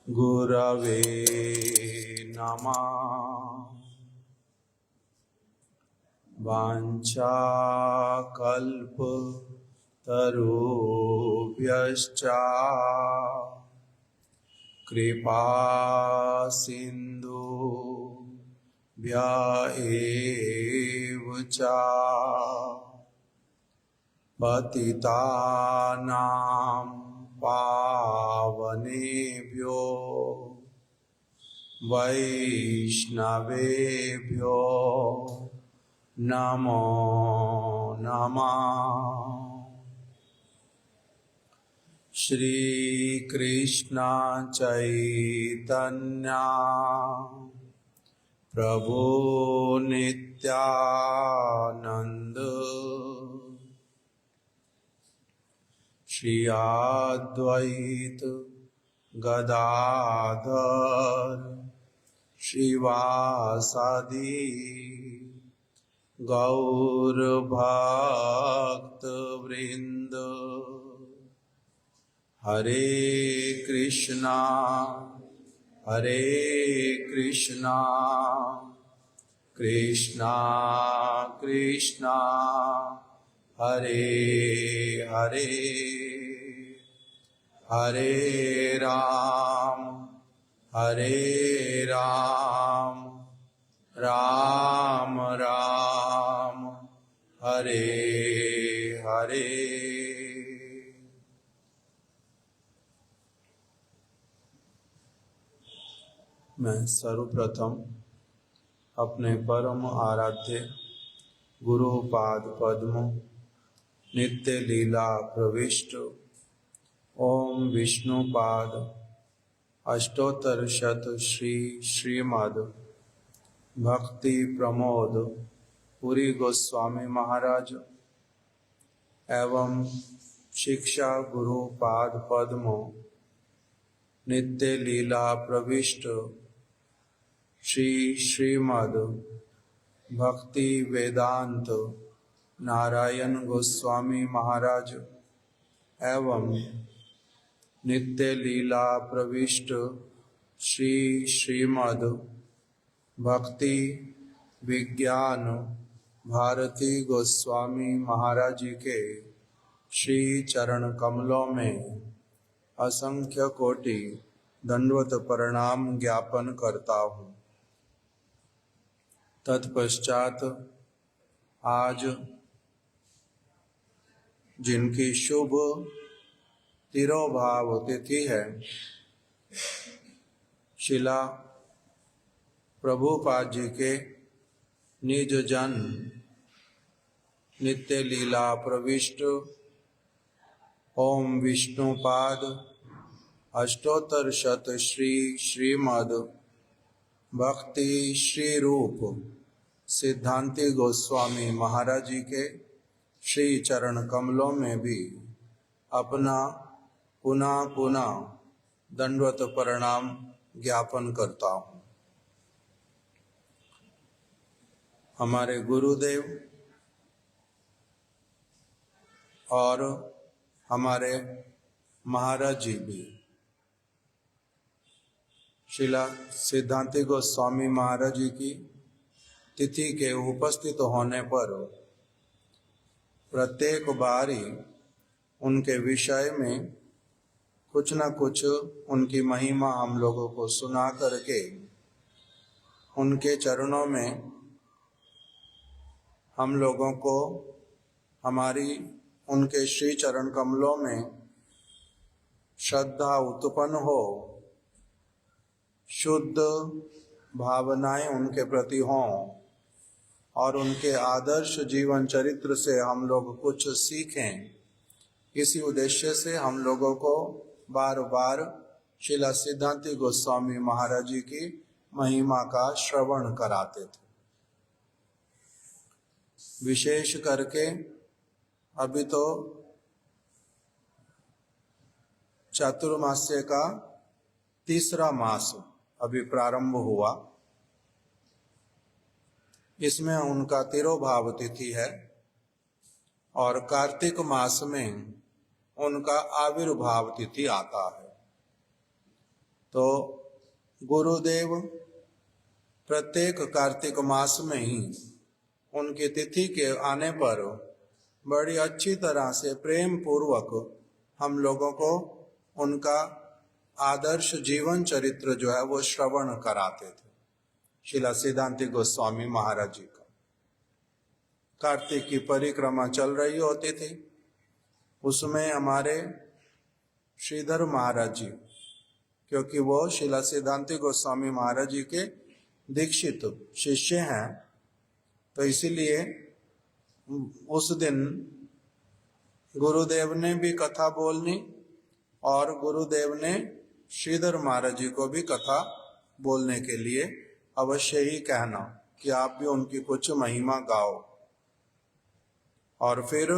गुरवे नमः। वाञ्छाकल्पतरुभ्यश्च कृपा सिन्धुभ्य एव च पतितानां पावनेभ्यो वैष्णवेभ्यो नमो नमः। श्री कृष्ण चैतन्य प्रभु नित्यानंद श्री अद्वैत गदाधर श्रीवासादि गौर भक्त वृंद। हरे कृष्णा कृष्णा कृष्णा हरे हरे, हरे राम राम राम हरे हरे। मैं सर्वप्रथम अपने परम आराध्य गुरुपाद पद्म नित्य लीला प्रविष्ट ओम विष्णुपाद अष्टोत्तर शत श्री श्रीमद् भक्ति प्रमोद पुरी गोस्वामी महाराज एवं शिक्षा गुरुपाद पद्म नित्य लीला प्रविष्ट श्री श्रीमद् भक्ति वेदांत नारायण गोस्वामी महाराज एवं नित्य लीला प्रविष्ट श्री श्रीमद् भक्ति विज्ञान भारती गोस्वामी महाराज जी के श्री चरण कमलों में असंख्य कोटि दंडवत प्रणाम ज्ञापन करता हूँ। तत्पश्चात आज जिनकी शुभ तिरोभाव तिथि है, शिला प्रभुपाद जी के निज जन नित्य लीला प्रविष्ट ओम विष्णुपाद अष्टोत्तर शत श्री श्रीमद भक्ति श्री रूप सिद्धांति गोस्वामी महाराज जी के श्री चरण कमलों में भी अपना पुनः पुनः दंडवत प्रणाम ज्ञापन करता हूँ। हमारे गुरुदेव और हमारे महाराज जी भी श्रीला सिद्धांति गोस्वामी महाराज जी की तिथि के उपस्थित होने पर प्रत्येक बार ही उनके विषय में कुछ न कुछ उनकी महिमा हम लोगों को सुना करके उनके चरणों में हम लोगों को हमारी उनके श्री चरण कमलों में श्रद्धा उत्पन्न हो, शुद्ध भावनाएं उनके प्रति हों और उनके आदर्श जीवन चरित्र से हम लोग कुछ सीखें। इसी उद्देश्य से हम लोगों को बार बार श्रीला सिद्धांति गोस्वामी महाराज जी की महिमा का श्रवण कराते थे। विशेष करके अभी तो चातुर्मास्य का तीसरा मास अभी प्रारंभ हुआ। इसमें उनका तिरोभाव तिथि है और कार्तिक मास में उनका आविर्भाव तिथि आता है। तो गुरुदेव प्रत्येक कार्तिक मास में ही उनकी तिथि के आने पर बड़ी अच्छी तरह से प्रेम पूर्वक हम लोगों को उनका आदर्श जीवन चरित्र जो है वो श्रवण कराते थे। श्रीला सिद्धांति गोस्वामी महाराज जी का कार्तिक की परिक्रमा चल रही होती थी। उसमें हमारे श्रीधर महाराज जी, क्योंकि वो श्रीला सिद्धांति गोस्वामी महाराज जी के दीक्षित शिष्य हैं, तो इसीलिए उस दिन गुरुदेव ने भी कथा बोलनी और गुरुदेव ने श्रीधर महाराज जी को भी कथा बोलने के लिए अवश्य ही कहना कि आप भी उनकी कुछ महिमा गाओ। और फिर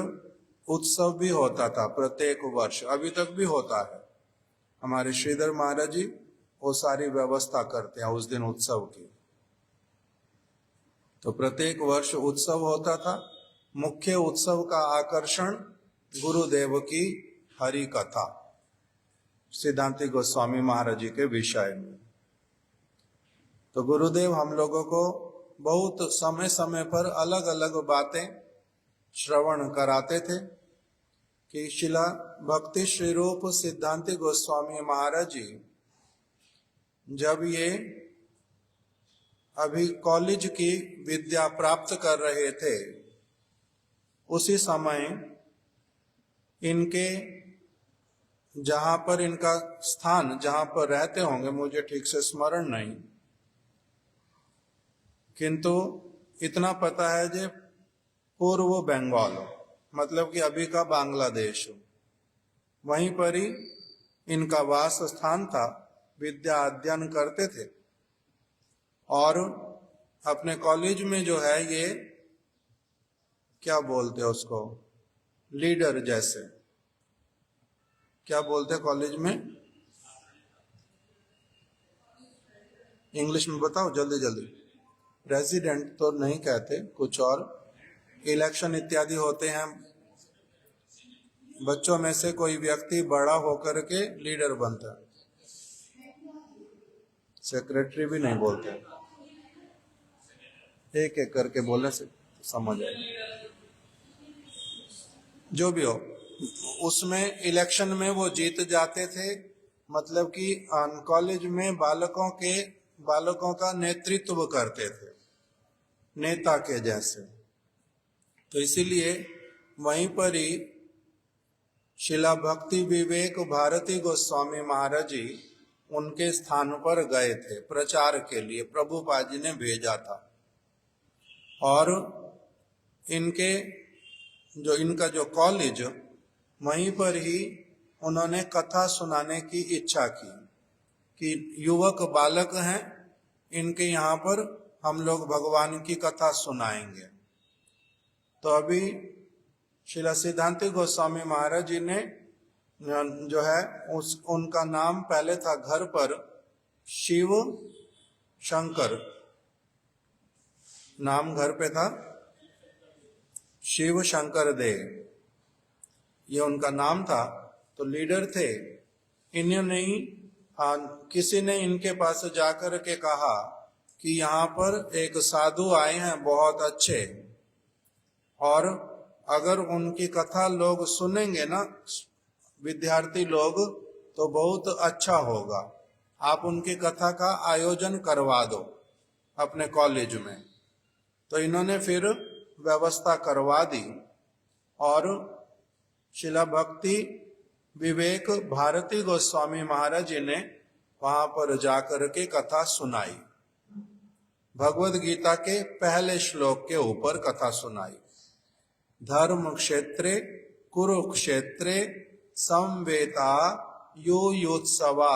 उत्सव भी होता था प्रत्येक वर्ष, अभी तक भी होता है। हमारे श्रीधर महाराज जी वो सारी व्यवस्था करते हैं उस दिन उत्सव की। तो प्रत्येक वर्ष उत्सव होता था। मुख्य उत्सव का आकर्षण गुरुदेव की हरि कथा सिद्धांति गोस्वामी महाराज जी के विषय में। तो गुरुदेव हम लोगों को बहुत समय समय पर अलग अलग बातें श्रवण कराते थे कि शिला भक्ति श्री रूप सिद्धांति गोस्वामी महाराज जी जब ये अभी कॉलेज की विद्या प्राप्त कर रहे थे, उसी समय इनके जहां पर इनका स्थान जहां पर रहते होंगे मुझे ठीक से स्मरण नहीं, किंतु इतना पता है जे पूर्व बंगाल मतलब कि अभी का बांग्लादेश, वहीं पर ही इनका वास स्थान था। विद्या अध्ययन करते थे और अपने कॉलेज में जो है ये क्या बोलते हैं उसको, लीडर जैसे क्या बोलते हैं कॉलेज में, इंग्लिश में बताओ जल्दी जल्दी। प्रेसिडेंट तो नहीं कहते, कुछ और इलेक्शन इत्यादि होते हैं, बच्चों में से कोई व्यक्ति बड़ा होकर के लीडर बनता है। सेक्रेटरी भी नहीं बोलते, एक एक करके बोलने से समझ आए। जो भी हो, उसमें इलेक्शन में वो जीत जाते थे, मतलब कि कॉलेज में बालकों का नेतृत्व करते थे, नेता के जैसे। तो इसीलिए वहीं पर ही शिला भक्ति विवेक भारती गोस्वामी महाराज जी उनके स्थान पर गए थे प्रचार के लिए, प्रभुपाद जी ने भेजा था। और इनके जो इनका जो कॉलेज, वहीं पर ही उन्होंने कथा सुनाने की इच्छा की कि युवक बालक हैं, इनके यहाँ पर हम लोग भगवान की कथा सुनाएंगे। तो अभी श्रील सिद्धांत गोस्वामी महाराज जी ने जो है उनका नाम पहले था घर पर शिव शंकर, नाम घर पे था शिव शंकर देव, ये उनका नाम था। तो लीडर थे। इन्होंने ही किसी ने इनके पास जाकर के कहा कि यहाँ पर एक साधु आए हैं बहुत अच्छे, और अगर उनकी कथा लोग सुनेंगे ना, विद्यार्थी लोग, तो बहुत अच्छा होगा। आप उनकी कथा का आयोजन करवा दो अपने कॉलेज में। तो इन्होंने फिर व्यवस्था करवा दी और शिला भक्ति विवेक भारती गोस्वामी महाराज जी ने वहां पर जाकर के कथा सुनाई। भगवद गीता के पहले श्लोक के ऊपर कथा सुनाई। धर्म क्षेत्रे कुरुक्षेत्रे समवेता यो योत्सवा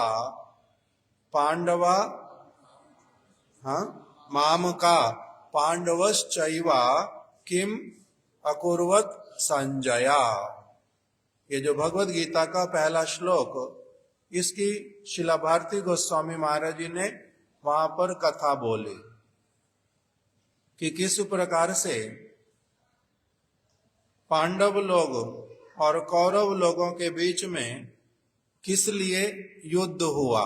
पांडवा मामका पांडवश्चैवा किम अकुर्वत संजया। ये जो भगवद गीता का पहला श्लोक, इसकी शिला भारती गोस्वामी महाराज जी ने वहां पर कथा बोली कि किस प्रकार से पांडव लोग और कौरव लोगों के बीच में किस लिए युद्ध हुआ,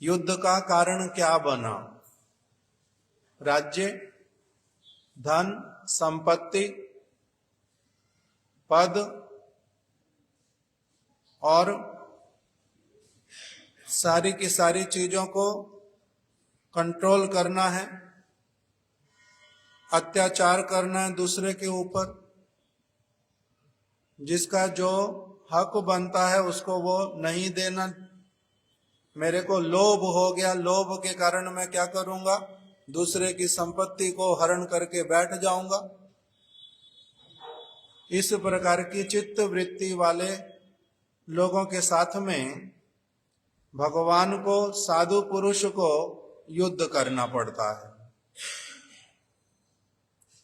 युद्ध का कारण क्या बना। राज्य, धन, संपत्ति, पद और सारी की सारी चीजों को कंट्रोल करना है, अत्याचार करना है दूसरे के ऊपर, जिसका जो हक बनता है उसको वो नहीं देना। मेरे को लोभ हो गया, लोभ के कारण मैं क्या करूंगा, दूसरे की संपत्ति को हरण करके बैठ जाऊंगा। इस प्रकार की चित्त वृत्ति वाले लोगों के साथ में भगवान को, साधु पुरुष को युद्ध करना पड़ता है,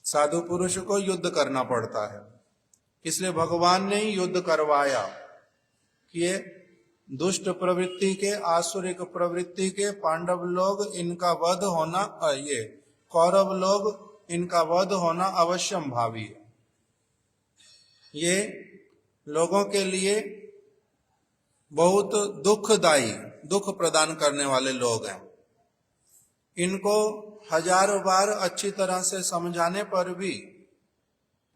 साधु पुरुष को युद्ध करना पड़ता है। इसलिए भगवान ने ही युद्ध करवाया कि ये दुष्ट प्रवृत्ति के, आसुरिक प्रवृत्ति के पांडव लोग, इनका वध होना, ये कौरव लोग, इनका वध होना अवश्यम भावी है। ये लोगों के लिए बहुत दुखदायी, दुख प्रदान करने वाले लोग हैं। इनको हजारों बार अच्छी तरह से समझाने पर भी,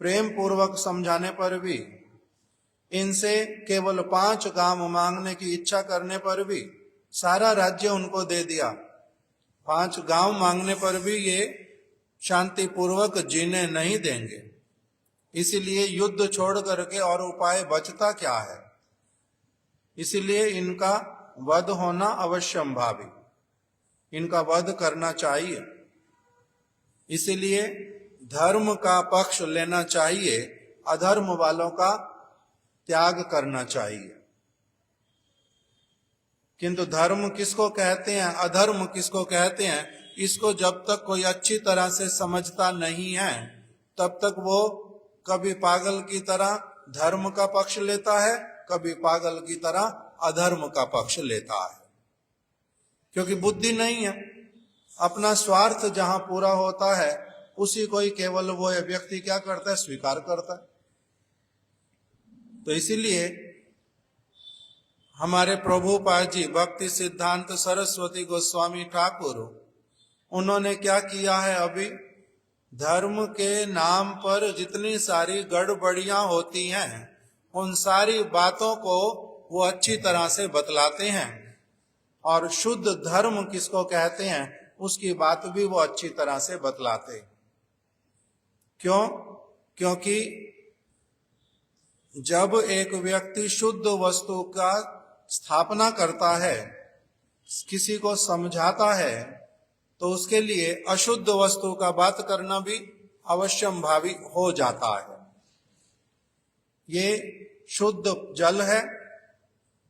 प्रेम पूर्वक समझाने पर भी, इनसे केवल 5 गांव मांगने की इच्छा करने पर भी सारा राज्य उनको दे दिया। 5 गांव मांगने पर भी ये शांति पूर्वक जीने नहीं देंगे। इसीलिए युद्ध छोड़ करके और उपाय बचता क्या है। इसीलिए इनका वध होना अवश्यंभावी, इनका वध करना चाहिए। इसीलिए धर्म का पक्ष लेना चाहिए, अधर्म वालों का त्याग करना चाहिए। किंतु धर्म किसको कहते हैं, अधर्म किसको कहते हैं, इसको जब तक कोई अच्छी तरह से समझता नहीं है, तब तक वो कभी पागल की तरह धर्म का पक्ष लेता है, कभी पागल की तरह अधर्म का पक्ष लेता है। क्योंकि बुद्धि नहीं है। अपना स्वार्थ जहां पूरा होता है उसी को ही केवल वो व्यक्ति क्या करता है, स्वीकार करता है। तो इसीलिए हमारे प्रभुपाद जी भक्ति सिद्धांत सरस्वती गोस्वामी ठाकुर, उन्होंने क्या किया है, अभी धर्म के नाम पर जितनी सारी गड़बड़ियां होती हैं उन सारी बातों को वो अच्छी तरह से बतलाते हैं, और शुद्ध धर्म किसको कहते हैं उसकी बात भी वो अच्छी तरह से बतलाते हैं। क्यों? क्योंकि जब एक व्यक्ति शुद्ध वस्तु का स्थापना करता है, किसी को समझाता है, तो उसके लिए अशुद्ध वस्तु का बात करना भी अवश्यम भावी हो जाता है। ये शुद्ध जल है,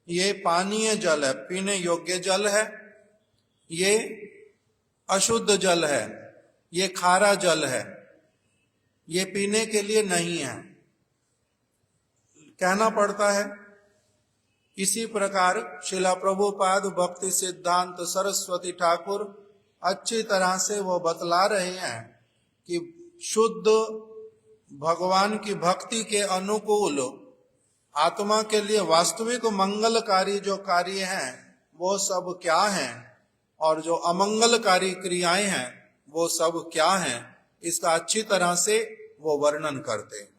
ये पानीय जल है, पीने योग्य जल है, ये अशुद्ध जल है, ये खारा जल है, ये पीने के लिए नहीं है, कहना पड़ता है। इसी प्रकार श्रीला प्रभुपाद भक्ति सिद्धांत सरस्वती ठाकुर अच्छी तरह से वो बतला रहे हैं कि शुद्ध भगवान की भक्ति के अनुकूल आत्मा के लिए वास्तविक मंगलकारी जो कार्य हैं वो सब क्या हैं, और जो अमंगलकारी क्रियाएं हैं वो सब क्या हैं, इसका अच्छी तरह से वो वर्णन करते हैं।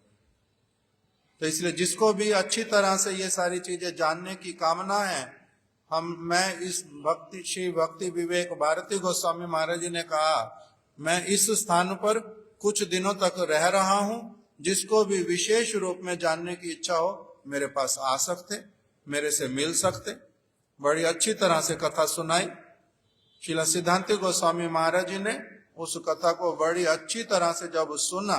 तो इसलिए जिसको भी अच्छी तरह से ये सारी चीजें जानने की कामना है, मैं इस भक्ति श्री भक्ति विवेक भारती गोस्वामी महाराज जी ने कहा, मैं इस स्थान पर कुछ दिनों तक रह रहा हूं, जिसको भी विशेष रूप में जानने की इच्छा हो मेरे पास आ सकते, मेरे से मिल सकते। बड़ी अच्छी तरह से कथा सुनाई। श्रील सिद्धांति गोस्वामी महाराज जी ने उस कथा को बड़ी अच्छी तरह से जब सुना,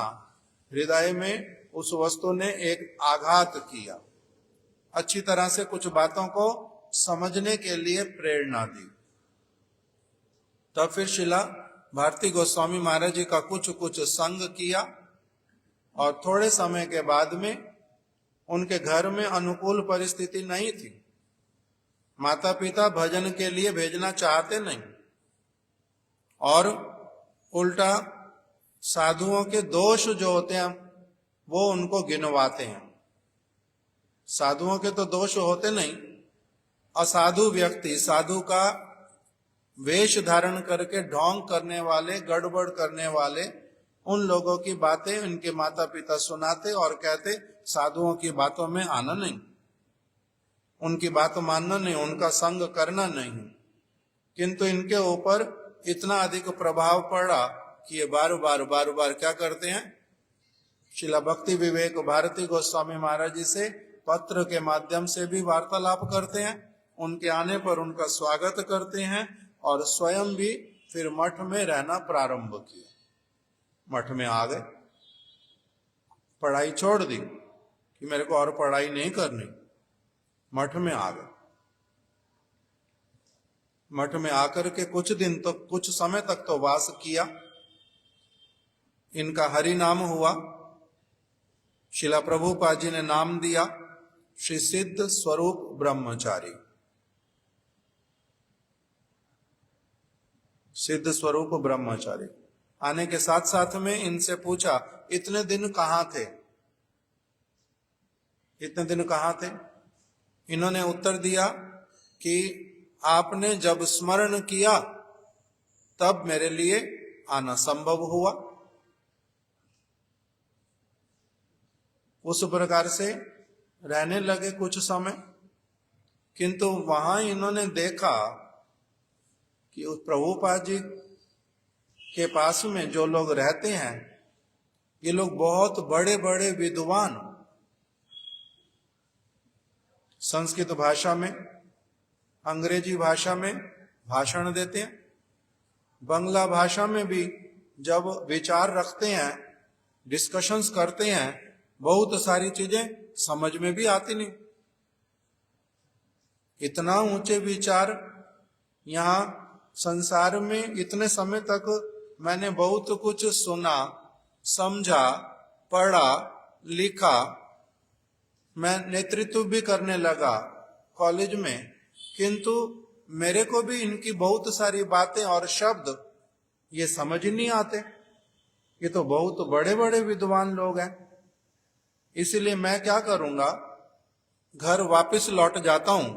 हृदय में उस वस्तु ने एक आघात किया, अच्छी तरह से कुछ बातों को समझने के लिए प्रेरणा दी। तब फिर श्रीला भारती गोस्वामी महाराज जी का कुछ संग किया, और थोड़े समय के बाद में उनके घर में अनुकूल परिस्थिति नहीं थी। माता पिता भजन के लिए भेजना चाहते नहीं, और उल्टा साधुओं के दोष जो होते हैं वो उनको गिनवाते हैं। साधुओं के तो दोष होते नहीं, असाधु व्यक्ति साधु का वेश धारण करके ढोंग करने वाले, गड़बड़ करने वाले, उन लोगों की बातें उनके माता पिता सुनाते और कहते साधुओं की बातों में आना नहीं, उनकी बात मानना नहीं, उनका संग करना नहीं। किंतु इनके ऊपर इतना अधिक प्रभाव पड़ा कि ये बार बार क्या करते हैं, श्रीला भक्ति विवेक भारती गोस्वामी महाराज जी से पत्र के माध्यम से भी वार्तालाप करते हैं, उनके आने पर उनका स्वागत करते हैं, और स्वयं भी फिर मठ में रहना प्रारंभ किया। मठ में आ गए, पढ़ाई छोड़ दी कि मेरे को और पढ़ाई नहीं करनी, मठ में आ गए। मठ में आकर के कुछ समय तक तो वास किया। इनका हरि नाम हुआ। श्रीला प्रभुपाद जी ने नाम दिया श्री सिद्ध स्वरूप ब्रह्मचारी। सिद्ध स्वरूप ब्रह्मचारी आने के साथ साथ में इनसे पूछा, इतने दिन कहाँ थे, इतने दिन कहाँ थे? इन्होंने उत्तर दिया कि आपने जब स्मरण किया तब मेरे लिए आना संभव हुआ। उस प्रकार से रहने लगे कुछ समय, किंतु वहां इन्होंने देखा कि उस प्रभुपाद जी के पास में जो लोग रहते हैं, ये लोग बहुत बड़े बड़े विद्वान, संस्कृत भाषा में, अंग्रेजी भाषा में भाषण देते हैं, बंगला भाषा में भी जब विचार रखते हैं, डिस्कशंस करते हैं, बहुत सारी चीजें समझ में भी आती नहीं। इतना ऊंचे विचार यहाँ संसार में इतने समय तक मैंने बहुत कुछ सुना, समझा, पढ़ा, लिखा, मैं नेतृत्व भी करने लगा कॉलेज में, किंतु मेरे को भी इनकी बहुत सारी बातें और शब्द ये समझ नहीं आते। ये तो बहुत बड़े बड़े विद्वान लोग हैं। इसलिए मैं क्या करूंगा, घर वापस लौट जाता हूं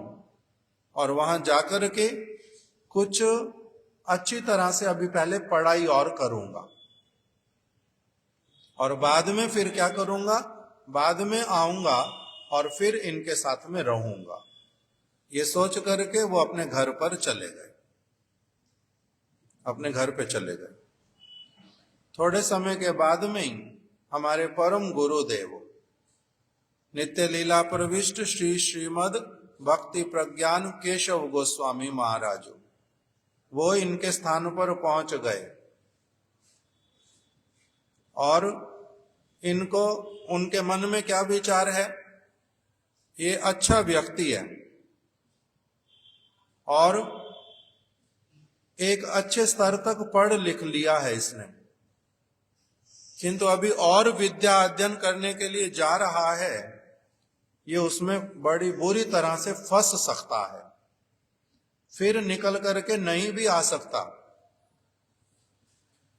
और वहां जाकर के कुछ अच्छी तरह से अभी पहले पढ़ाई और करूंगा, और बाद में फिर क्या करूंगा, बाद में आऊंगा और फिर इनके साथ में रहूंगा। ये सोच करके वो अपने घर पर चले गए, अपने घर पे चले गए। थोड़े समय के बाद में ही हमारे परम गुरुदेव नित्य लीला प्रविष्ट श्री श्रीमद भक्ति प्रज्ञान केशव गोस्वामी महाराज वो इनके स्थान पर पहुंच गए और इनको उनके मन में क्या विचार है, ये अच्छा व्यक्ति है और एक अच्छे स्तर तक पढ़ लिख लिया है इसने, किंतु अभी और विद्या अध्ययन करने के लिए जा रहा है, ये उसमें बड़ी बुरी तरह से फंस सकता है, फिर निकल करके नहीं भी आ सकता।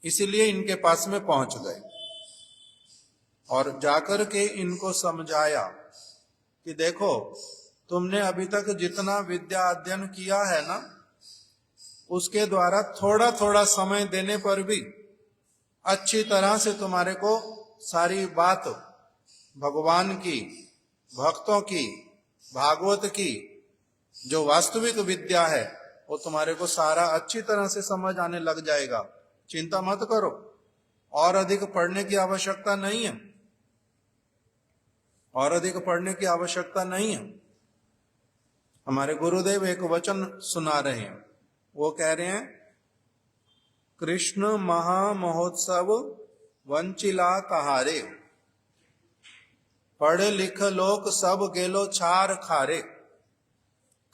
इसीलिए इनके पास में पहुंच गए और जाकर के इनको समझाया कि देखो, तुमने अभी तक जितना विद्या अध्ययन किया है ना, उसके द्वारा थोड़ा थोड़ा समय देने पर भी अच्छी तरह से तुम्हारे को सारी बात भगवान की, भक्तों की, भागवत की जो वास्तविक विद्या है वो तुम्हारे को सारा अच्छी तरह से समझ आने लग जाएगा। चिंता मत करो, और अधिक पढ़ने की आवश्यकता नहीं है, और अधिक पढ़ने की आवश्यकता नहीं है। हमारे गुरुदेव एक वचन सुना रहे हैं, वो कह रहे हैं, कृष्ण महामहोत्सव वंचिला तहारे, पढ़ लिख लोक सब गेलो छार खारे।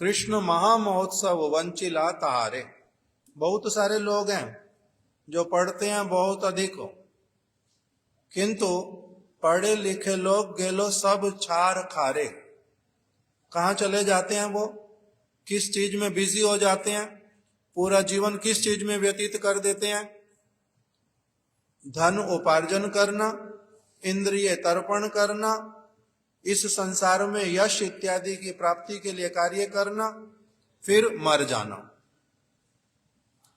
कृष्ण महामहोत्सव वंचिला तहारे। बहुत सारे लोग हैं जो पढ़ते हैं बहुत अधिक, किंतु पढ़े लिखे लोग गेलो सब छार खारे। कहाँ चले जाते हैं वो, किस चीज में बिजी हो जाते हैं, पूरा जीवन किस चीज में व्यतीत कर देते हैं? धन उपार्जन करना, इंद्रिय तर्पण करना, इस संसार में यश इत्यादि की प्राप्ति के लिए कार्य करना, फिर मर जाना।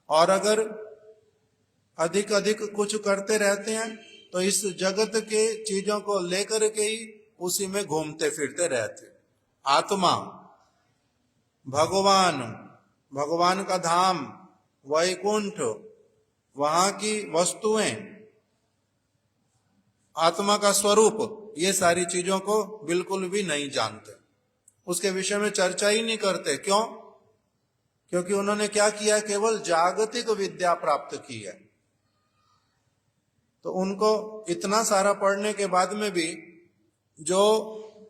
और अगर अधिक अधिक कुछ करते रहते हैं तो इस जगत के चीजों को लेकर के ही उसी में घूमते फिरते रहते। आत्मा, भगवान, भगवान का धाम, वैकुंठ, वहां की वस्तुएं, आत्मा का स्वरूप, ये सारी चीजों को बिल्कुल भी नहीं जानते, उसके विषय में चर्चा ही नहीं करते। क्यों? क्योंकि उन्होंने क्या किया, केवल जागतिक विद्या प्राप्त की है। तो उनको इतना सारा पढ़ने के बाद में भी जो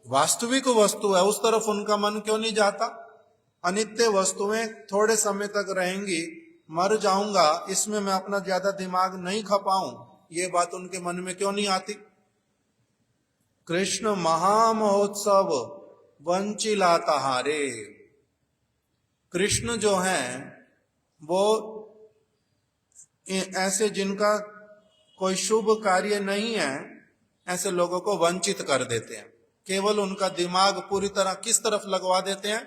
वास्तविक वस्तु है उस तरफ उनका मन क्यों नहीं जाता? अनित्य वस्तुएं थोड़े समय तक रहेंगी, मर जाऊंगा, इसमें मैं अपना ज्यादा दिमाग नहीं खपाऊं, ये बात उनके मन में क्यों नहीं आती? कृष्ण महामहोत्सव वंचिला तहारे। कृष्ण जो हैं वो ऐसे जिनका कोई शुभ कार्य नहीं है, ऐसे लोगों को वंचित कर देते हैं। केवल उनका दिमाग पूरी तरह किस तरफ लगवा देते हैं?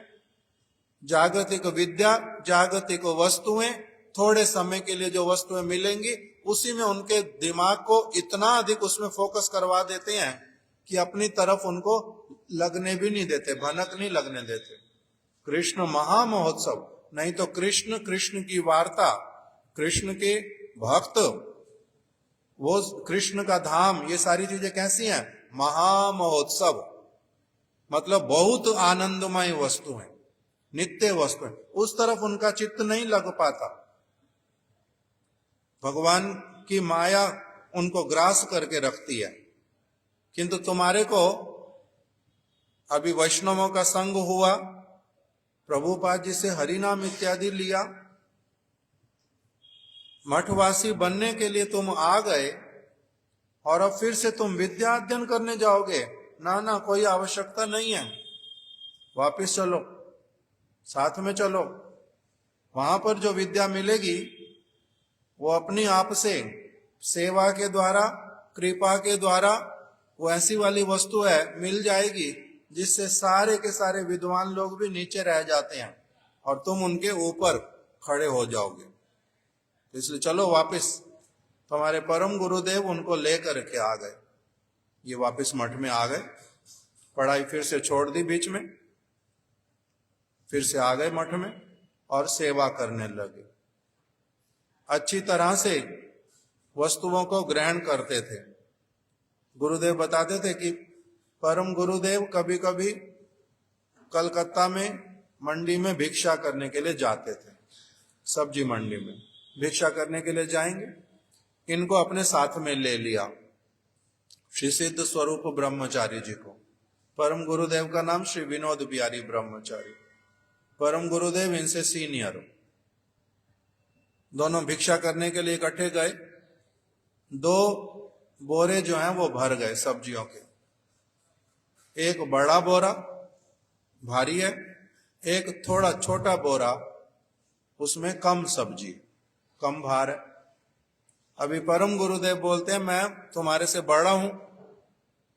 जागतिक विद्या, जागतिक वस्तुएं, थोड़े समय के लिए जो वस्तुएं मिलेंगी उसी में उनके दिमाग को इतना अधिक उसमें फोकस करवा देते हैं कि अपनी तरफ उनको लगने भी नहीं देते, भनक नहीं लगने देते। कृष्ण महामहोत्सव, नहीं तो कृष्ण, कृष्ण की वार्ता, कृष्ण के भक्त, वो कृष्ण का धाम, ये सारी चीजें कैसी हैं? महामहोत्सव, मतलब बहुत आनंदमय वस्तु है, नित्य वस्तु है, उस तरफ उनका चित्त नहीं लग पाता। भगवान की माया उनको ग्रास करके रखती है। किंतु तुम्हारे को अभी वैष्णवों का संग हुआ, प्रभुपाद जी से हरिनाम इत्यादि लिया, मठवासी बनने के लिए तुम आ गए और अब फिर से तुम विद्या अध्ययन करने जाओगे? ना ना, कोई आवश्यकता नहीं है, वापिस चलो, साथ में चलो। वहां पर जो विद्या मिलेगी वो अपनी आप से सेवा के द्वारा, कृपा के द्वारा, वो ऐसी वाली वस्तु है, मिल जाएगी जिससे सारे के सारे विद्वान लोग भी नीचे रह जाते हैं और तुम उनके ऊपर खड़े हो जाओगे। इसलिए चलो वापिस। तुम्हारे परम गुरुदेव उनको लेकर के आ गए, ये वापिस मठ में आ गए, पढ़ाई फिर से छोड़ दी बीच में, फिर से आ गए मठ में और सेवा करने लगे। अच्छी तरह से वस्तुओं को ग्रहण करते थे। गुरुदेव बताते थे कि परम गुरुदेव कभी कभी कलकत्ता में मंडी में भिक्षा करने के लिए जाते थे, सब्जी मंडी में भिक्षा करने के लिए जाएंगे, इनको अपने साथ में ले लिया, श्री सिद्ध स्वरूप ब्रह्मचारी जी को। परम गुरुदेव का नाम श्री विनोद बिहारी ब्रह्मचारी। परम गुरुदेव इनसे सीनियर। दोनों भिक्षा करने के लिए इकट्ठे गए। 2 बोरे जो हैं वो भर गए सब्जियों के। एक बड़ा बोरा भारी है, एक थोड़ा छोटा बोरा, उसमें कम सब्जी, कम भार है। अभी परम गुरुदेव बोलते हैं मैं तुम्हारे से बड़ा हूं,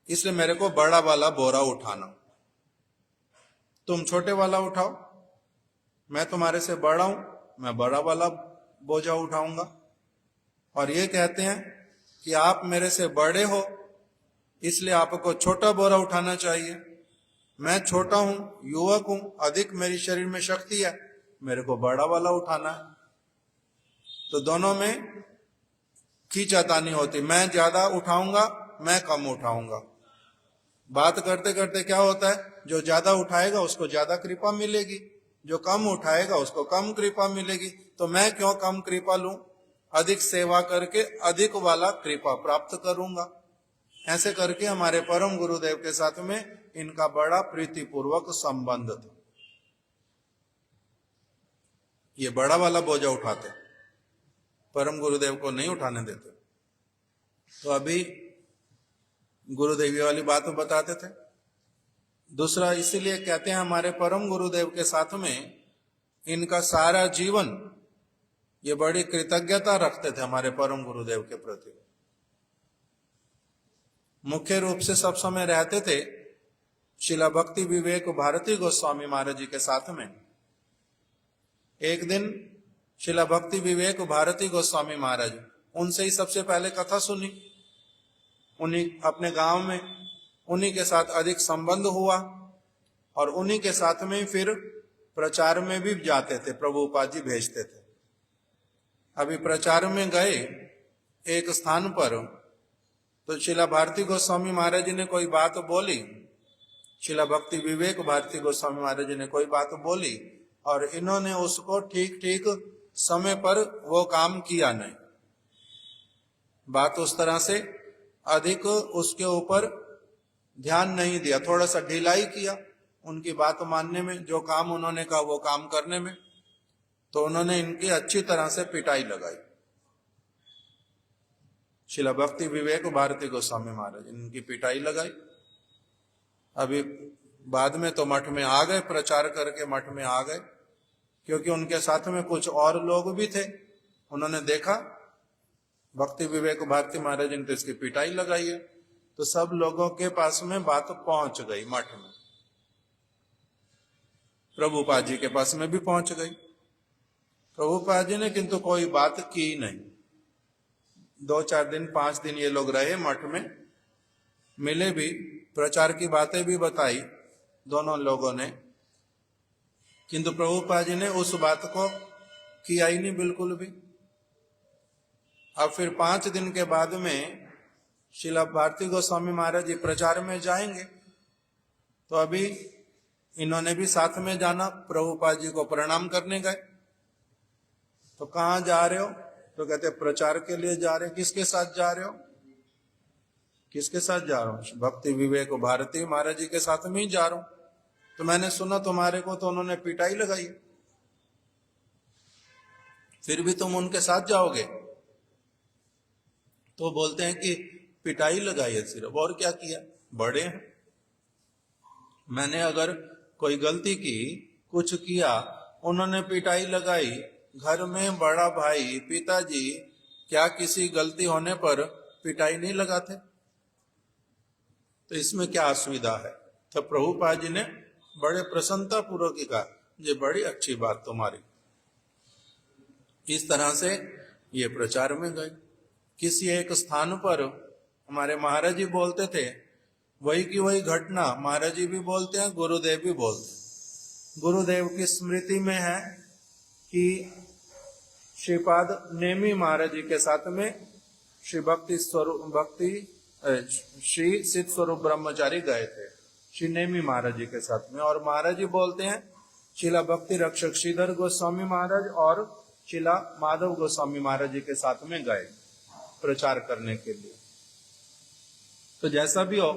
इसलिए मेरे को बड़ा वाला बोरा उठाना, तुम छोटे वाला उठाओ। मैं तुम्हारे से बड़ा हूं, मैं बड़ा वाला बोझा उठाऊंगा। और ये कहते हैं कि आप मेरे से बड़े हो, इसलिए आपको छोटा बोरा उठाना चाहिए। मैं छोटा हूं, युवक हूं, अधिक मेरी शरीर में शक्ति है, मेरे को बड़ा वाला उठाना है। तो दोनों में खींचातानी होती, मैं ज्यादा उठाऊंगा, मैं कम उठाऊंगा। बात करते करते क्या होता है, जो ज्यादा उठाएगा उसको ज्यादा कृपा मिलेगी, जो कम उठाएगा उसको कम कृपा मिलेगी। तो मैं क्यों कम कृपा लूं, अधिक सेवा करके अधिक वाला कृपा प्राप्त करूंगा। ऐसे करके हमारे परम गुरुदेव के साथ में इनका बड़ा प्रीतिपूर्वक संबंध था। ये बड़ा वाला बोझा उठाते, परम गुरुदेव को नहीं उठाने देते। तो अभी गुरुदेव ये वाली बात बताते थे। दूसरा इसीलिए कहते हैं हमारे परम गुरुदेव के साथ में इनका सारा जीवन ये बड़ी कृतज्ञता रखते थे हमारे परम गुरुदेव के प्रति। मुख्य रूप से सब समय रहते थे शिला भक्ति विवेक भारती गोस्वामी महाराज जी के साथ में। एक दिन शिला भक्ति विवेक भारती गोस्वामी महाराज, उनसे ही सबसे पहले कथा सुनी। उन्हीं अपने गांव में उन्हीं के साथ अधिक संबंध हुआ और उन्हीं के साथ में फिर प्रचार में भी जाते थे, प्रभुपाद जी भेजते थे। अभी प्रचार में गए एक स्थान पर, तो शिला भारती गोस्वामी महाराज जी ने कोई बात बोली, शिला भक्ति विवेक भारती गोस्वामी महाराज जी ने कोई बात बोली और इन्होंने उसको ठीक ठीक समय पर वो काम किया नहीं। बात उस तरह से अधिक उसके ऊपर ध्यान नहीं दिया, थोड़ा सा ढिलाई किया उनकी बात मानने में, जो काम उन्होंने कहा वो काम करने में। तो उन्होंने इनकी अच्छी तरह से पिटाई लगाई। शिला भक्ति विवेक भारती गोस्वामी महाराज इनकी पिटाई लगाई। अभी बाद में तो मठ में आ गए, प्रचार करके मठ में आ गए, क्योंकि उनके साथ में कुछ और लोग भी थे। उन्होंने देखा भक्ति विवेक भारती महाराज ने तो इसकी पिटाई लगाई है, तो सब लोगों के पास में बात पहुंच गई मठ में, प्रभुपाद जी के पास में भी पहुंच गई। प्रभुपाद जी ने किंतु कोई बात की नहीं। 2-4 दिन 5 दिन ये लोग रहे मठ में, मिले भी, प्रचार की बातें भी बताई दोनों लोगों ने, किंतु प्रभुपाद जी ने उस बात को किया ही नहीं बिल्कुल भी। अब फिर 5 दिन के बाद में शिला भारती गोस्वामी महाराज जी प्रचार में जाएंगे, तो अभी इन्होंने भी साथ में जाना, प्रभुपाद जी को प्रणाम करने गए। तो कहाँ जा रहे हो, तो कहते प्रचार के लिए जा रहे। किसके साथ जा रहे हो, किसके साथ जा रहा हूं, भक्ति विवेक भारती महाराज जी के साथ में ही जा रहा हूं। तो मैंने सुना तुम्हारे को तो उन्होंने पिटाई लगाई, फिर भी तुम उनके साथ जाओगे। तो बोलते हैं कि पिटाई लगाई है सिर्फ, और क्या किया, बड़े हैं। मैंने अगर कोई गलती की, कुछ किया, उन्होंने पिटाई लगाई। घर में बड़ा भाई पिताजी क्या किसी गलती होने पर पिटाई नहीं लगाते? तो इसमें क्या असुविधा है? तो प्रभुपाद जी ने बड़े प्रसन्नता पूर्वक कहा, ये बड़ी अच्छी बात तुम्हारी। इस तरह से ये प्रचार में गए। किसी एक स्थान पर हमारे महाराज जी बोलते थे, वही की वही घटना महाराज जी भी बोलते हैं, गुरुदेव भी बोलते हैं। गुरुदेव की स्मृति में है कि श्रीपाद नेमी महाराज जी के साथ में श्री सिद्ध स्वरूप ब्रह्मचारी गए थे, श्री नेमी महाराज जी के साथ में। और महाराज जी बोलते हैं शिला भक्ति रक्षक श्रीधर गोस्वामी महाराज और शिला माधव गोस्वामी महाराज जी के साथ में गए प्रचार करने के लिए। तो जैसा भी हो,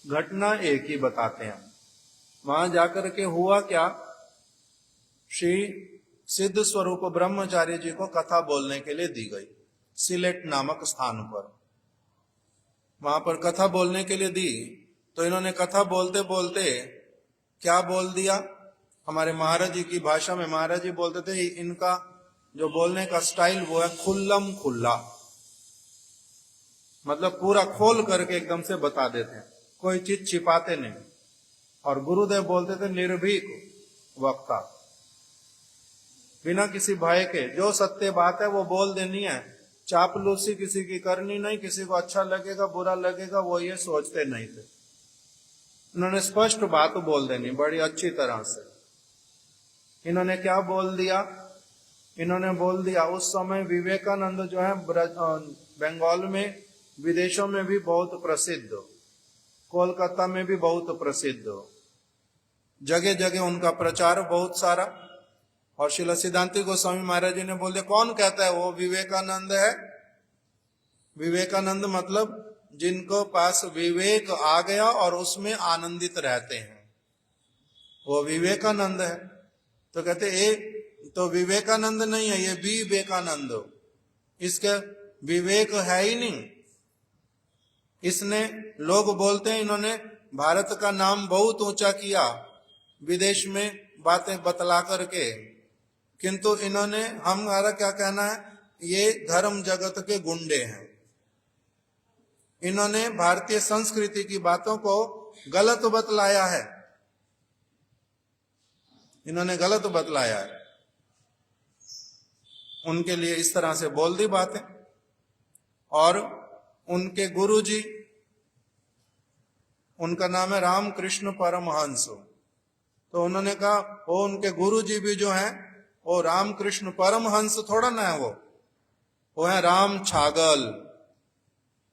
घटना एक ही बताते हैं। वहां जाकर के हुआ क्या, श्री सिद्ध स्वरूप ब्रह्मचारी जी को कथा बोलने के लिए दी गई सिलेट नामक स्थान पर। वहां पर कथा बोलने के लिए दी, तो इन्होंने कथा बोलते बोलते क्या बोल दिया, हमारे महाराज जी की भाषा में महाराज जी बोलते थे, इनका जो बोलने का स्टाइल वो है खुल्लम खुल्ला, मतलब पूरा खोल करके एकदम से बता देते हैं, कोई चीज छिपाते नहीं। और गुरुदेव बोलते थे निर्भीक वक्ता, बिना किसी भय के जो सत्य बात है वो बोल देनी है, चापलूसी किसी की करनी नहीं, किसी को अच्छा लगेगा बुरा लगेगा वो ये सोचते नहीं थे। इन्होंने स्पष्ट बात बोल देनी बड़ी अच्छी तरह से। इन्होंने क्या बोल दिया, इन्होंने बोल दिया उस समय विवेकानंद जो है बंगाल में, विदेशों में भी बहुत प्रसिद्ध, कोलकाता में भी बहुत प्रसिद्ध, जगह जगह उनका प्रचार बहुत सारा। और श्रील सिद्धांति गोस्वामी महाराज जी ने बोल दिया, कौन कहता है वो विवेकानंद है? विवेकानंद मतलब जिनको पास विवेक आ गया और उसमें आनंदित रहते हैं, वो विवेकानंद है। तो कहते तो विवेकानंद नहीं है, ये विवेकानंद, इसके विवेक है ही नहीं। इसने, लोग बोलते हैं इन्होंने भारत का नाम बहुत ऊंचा किया विदेश में बातें बतला करके, किंतु इन्होंने, हमारा क्या कहना है, ये धर्म जगत के गुंडे हैं। इन्होंने भारतीय संस्कृति की बातों को गलत बतलाया है, इन्होंने गलत बतलाया है। उनके लिए इस तरह से बोल दी बातें। और उनके गुरु जी, उनका नाम है रामकृष्ण परमहंस, तो उन्होंने कहा वो उनके गुरु जी भी जो हैं वो रामकृष्ण परमहंस थोड़ा ना है, वो है राम छागल।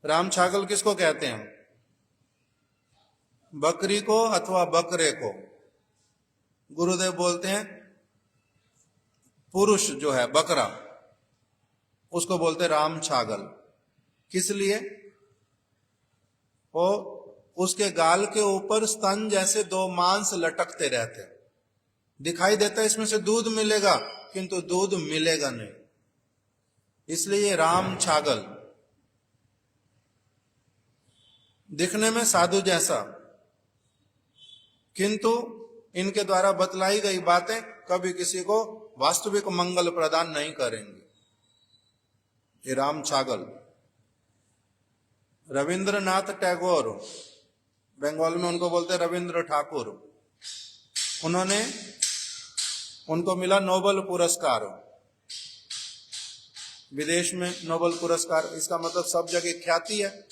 राम छागल किसको कहते हैं? बकरी को अथवा बकरे को। गुरुदेव बोलते हैं पुरुष जो है बकरा, उसको बोलते राम छागल। किस लिए? वो उसके गाल के ऊपर स्तन जैसे दो मांस लटकते रहते, दिखाई देता है इसमें से दूध मिलेगा, किंतु दूध मिलेगा नहीं, इसलिए राम छागल। दिखने में साधु जैसा, किंतु इनके द्वारा बतलाई गई बातें कभी किसी को वास्तविक मंगल प्रदान नहीं करेंगे। ये राम छागल। रविंद्रनाथ टैगोर, बंगाल में उनको बोलते रविंद्र ठाकुर, उनको मिला नोबेल पुरस्कार, विदेश में नोबेल पुरस्कार, इसका मतलब सब जगह ख्याति है।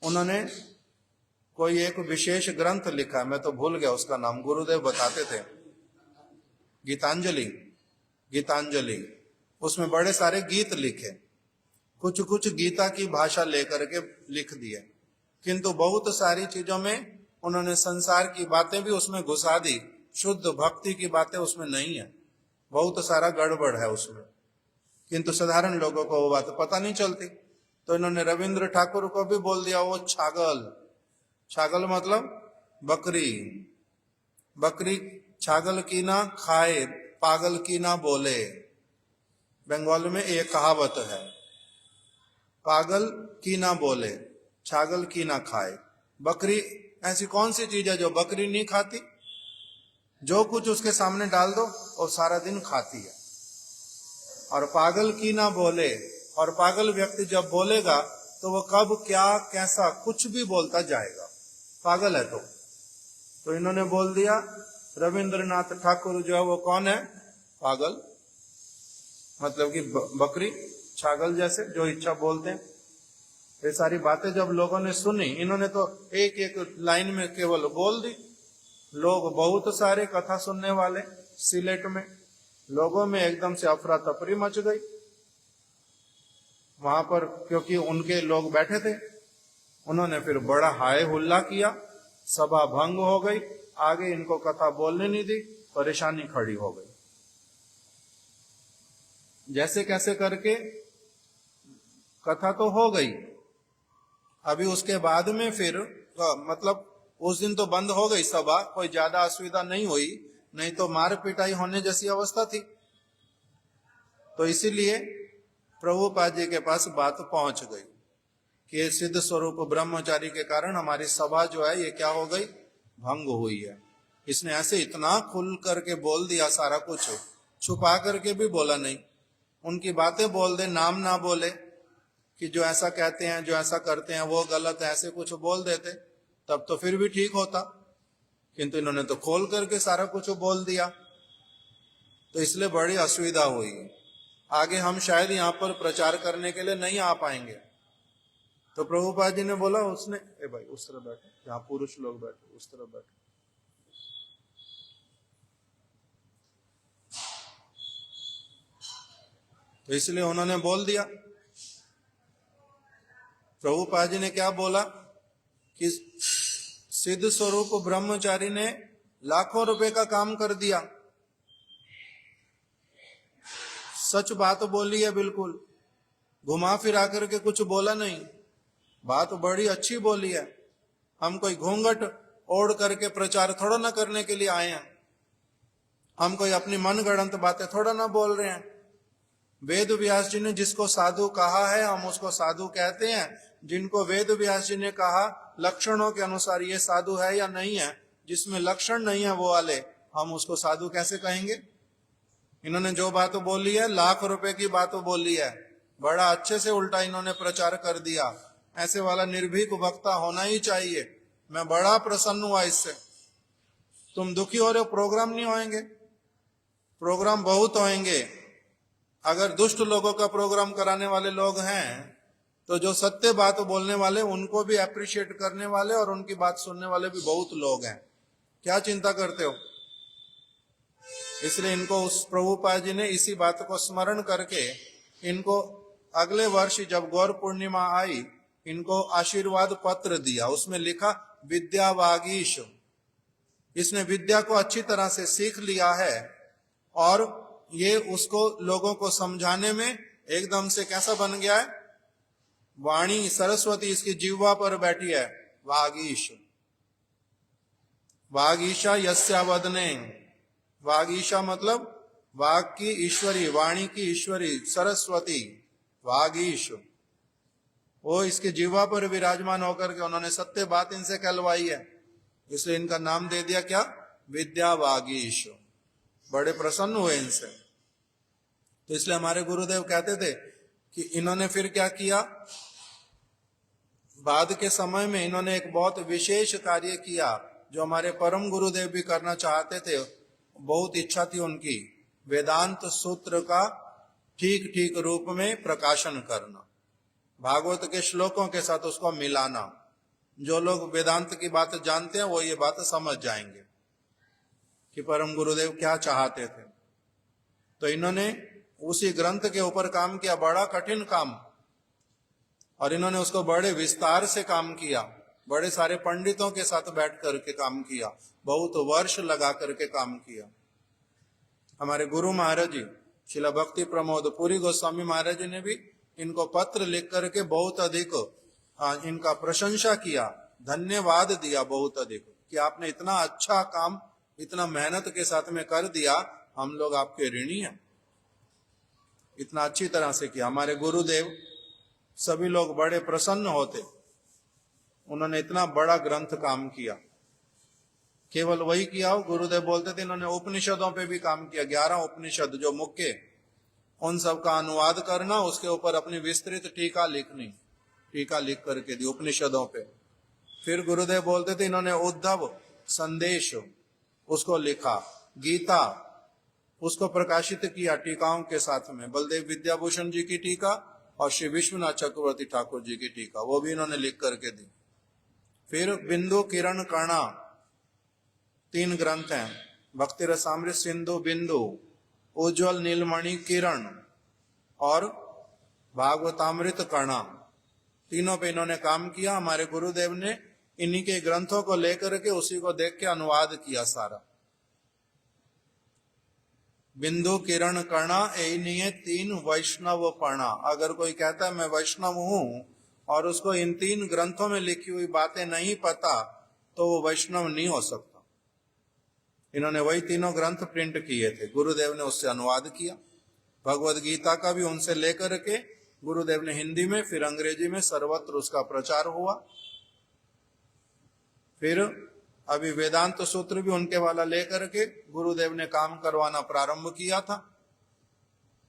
उन्होंने कोई एक विशेष ग्रंथ लिखा, मैं तो भूल गया उसका नाम, गुरुदेव बताते थे, गीतांजलि, उसमें बड़े सारे गीत लिखे, कुछ कुछ गीता की भाषा लेकर के लिख दिए, किंतु बहुत सारी चीजों में उन्होंने संसार की बातें भी उसमें घुसा दी, शुद्ध भक्ति की बातें उसमें नहीं है, बहुत सारा गड़बड़ है उसमें, किंतु साधारण लोगों को वो बात पता नहीं चलती। तो इन्होंने रविंद्र ठाकुर को भी बोल दिया वो छागल। छागल मतलब बकरी, बकरी छागल की ना खाए, पागल की ना बोले। बंगाल में एक कहावत है, पागल की ना बोले, छागल की ना खाए। बकरी ऐसी कौन सी चीज है जो बकरी नहीं खाती? जो कुछ उसके सामने डाल दो वो सारा दिन खाती है। और पागल की ना बोले, और पागल व्यक्ति जब बोलेगा तो वो कब क्या कैसा कुछ भी बोलता जाएगा, पागल है। तो इन्होंने बोल दिया रविंद्रनाथ ठाकुर जो है वो कौन है? पागल, मतलब कि बकरी, छागल जैसे जो इच्छा बोलते हैं। ये सारी बातें जब लोगों ने सुनी, इन्होंने तो एक एक लाइन में केवल बोल दी। लोग बहुत सारे कथा सुनने वाले सिलेट में, लोगों में एकदम से अफरा तफरी मच गई वहां पर, क्योंकि उनके लोग बैठे थे। उन्होंने फिर बड़ा हाय हुल्ला किया, सभा भंग हो गई, आगे इनको कथा बोलने नहीं दी, परेशानी खड़ी हो गई। जैसे कैसे करके कथा तो हो गई, अभी उसके बाद में फिर मतलब उस दिन तो बंद हो गई सभा, कोई ज्यादा असुविधा नहीं हुई, नहीं तो मार पिटाई होने जैसी अवस्था थी। तो इसीलिए प्रभुपाद जी के पास बात पहुंच गई कि ये सिद्ध स्वरूप ब्रह्मचारी के कारण हमारी सभा जो है ये क्या हो गई, भंग हुई है। इसने ऐसे इतना खुल करके बोल दिया, सारा कुछ छुपा करके भी बोला नहीं, उनकी बातें बोल दे, नाम ना बोले कि जो ऐसा कहते हैं जो ऐसा करते हैं वो गलत है, ऐसे कुछ बोल देते तब तो फिर भी ठीक होता, किंतु इन्होंने तो खोल करके सारा कुछ बोल दिया। तो इसलिए बड़ी असुविधा हुई। आगे हम शायद यहाँ पर प्रचार करने के लिए नहीं आ पाएंगे। तो प्रभुपाद जी ने बोला, उसने ए भाई उस तरफ बैठे, जहां पुरुष लोग बैठे उस तरफ बैठे। तो इसलिए उन्होंने बोल दिया। प्रभुपाद जी ने क्या बोला कि सिद्ध स्वरूप ब्रह्मचारी ने लाखों रुपए का काम कर दिया, सच बात बोली है, बिल्कुल घुमा फिरा करके कुछ बोला नहीं, बात बड़ी अच्छी बोली है। हम कोई घूंघट ओढ़ करके प्रचार थोड़ा ना करने के लिए आए हैं, हम कोई अपनी मनगढ़ंत बातें थोड़ा ना बोल रहे हैं। वेद व्यास जी ने जिसको साधु कहा है हम उसको साधु कहते हैं, जिनको वेद व्यास जी ने कहा लक्षणों के अनुसार ये साधु है या नहीं है, जिसमें लक्षण नहीं है वो वाले हम उसको साधु कैसे कहेंगे। इन्होंने जो बात बोली है, लाख रुपए की बात बोली है, बड़ा अच्छे से उल्टा इन्होंने प्रचार कर दिया। ऐसे वाला निर्भीक वक्ता होना ही चाहिए। मैं बड़ा प्रसन्न हुआ इससे। तुम दुखी हो रहे हो, प्रोग्राम नहीं होंगे, प्रोग्राम बहुत होंगे। अगर दुष्ट लोगों का प्रोग्राम कराने वाले लोग हैं तो जो सत्य बात बोलने वाले उनको भी अप्रिशिएट करने वाले और उनकी बात सुनने वाले भी बहुत लोग हैं। क्या चिंता करते हो। इसलिए इनको उस प्रभुपाद जी ने इसी बात को स्मरण करके इनको अगले वर्ष जब गौर पूर्णिमा आई इनको आशीर्वाद पत्र दिया। उसमें लिखा विद्या वागीश। इसने विद्या को अच्छी तरह से सीख लिया है और ये उसको लोगों को समझाने में एकदम से कैसा बन गया है, वाणी सरस्वती इसकी जिह्वा पर बैठी है। वागीश, वागीशा यस्या वदने, वागीशा मतलब वाग की ईश्वरी, वाणी की ईश्वरी सरस्वती, वागीश। वो इसके जिह्वा पर विराजमान होकर के उन्होंने सत्य बात इनसे कहलवाई है, इसलिए इनका नाम दे दिया क्या, विद्या वागीश। बड़े प्रसन्न हुए इनसे। तो इसलिए हमारे गुरुदेव कहते थे कि इन्होंने फिर क्या किया, बाद के समय में इन्होंने एक बहुत विशेष कार्य किया जो हमारे परम गुरुदेव भी करना चाहते थे, बहुत इच्छा थी उनकी, वेदांत सूत्र का ठीक ठीक रूप में प्रकाशन करना, भागवत के श्लोकों के साथ उसको मिलाना। जो लोग वेदांत की बात जानते हैं वो ये बात समझ जाएंगे कि परम गुरुदेव क्या चाहते थे। तो इन्होंने उसी ग्रंथ के ऊपर काम किया, बड़ा कठिन काम, और इन्होंने उसको बड़े विस्तार से काम किया, बड़े सारे पंडितों के साथ बैठ करके काम किया, बहुत वर्ष लगा करके काम किया। हमारे गुरु महाराज जी शिला भक्ति प्रमोद पुरी गोस्वामी महाराज जी ने भी इनको पत्र लिख करके बहुत अधिक इनका प्रशंसा किया, धन्यवाद दिया बहुत अधिक कि आपने इतना अच्छा काम इतना मेहनत के साथ में कर दिया, हम लोग आपके ऋणी हैं, इतना अच्छी तरह से किया। हमारे गुरुदेव सभी लोग बड़े प्रसन्न होते, उन्होंने इतना बड़ा ग्रंथ काम किया। केवल वही किया हो, गुरुदेव बोलते थे इन्होंने उपनिषदों पे भी काम किया, 11 उपनिषद जो मुख्य, उन सब का अनुवाद करना, उसके ऊपर अपनी विस्तृत टीका लिखनी, टीका लिख करके दी उपनिषदों पे। फिर गुरुदेव बोलते थे इन्होंने उद्धव संदेश उसको लिखा, गीता उसको प्रकाशित किया टीकाओं के साथ में, बलदेव विद्याभूषण जी की टीका और श्री विश्वनाथ चक्रवर्ती ठाकुर जी की टीका, वो भी इन्होंने लिख करके दी। फिर बिंदु किरण कर्णा 3 ग्रंथ हैं, भक्ति रसामृत सिंधु बिंदु, उज्ज्वल नीलमणि किरण और भागवतामृत कर्णा, तीनों पे इन्होंने काम किया। हमारे गुरुदेव ने इन्हीं के ग्रंथों को लेकर के उसी को देख के अनुवाद किया सारा। बिंदु किरण कर्णा इन्हीं 3 वैष्णव पढ़ना। अगर कोई कहता है मैं वैष्णव हूं और उसको इन 3 ग्रंथों में लिखी हुई बातें नहीं पता तो वो वैष्णव नहीं हो सकता। इन्होंने वही तीनों ग्रंथ प्रिंट किए थे, गुरुदेव ने उससे अनुवाद किया। भगवद गीता का भी उनसे लेकर के गुरुदेव ने हिंदी में, फिर अंग्रेजी में सर्वत्र उसका प्रचार हुआ। फिर अभी वेदांत सूत्र भी उनके वाला लेकर के गुरुदेव ने काम करवाना प्रारंभ किया था।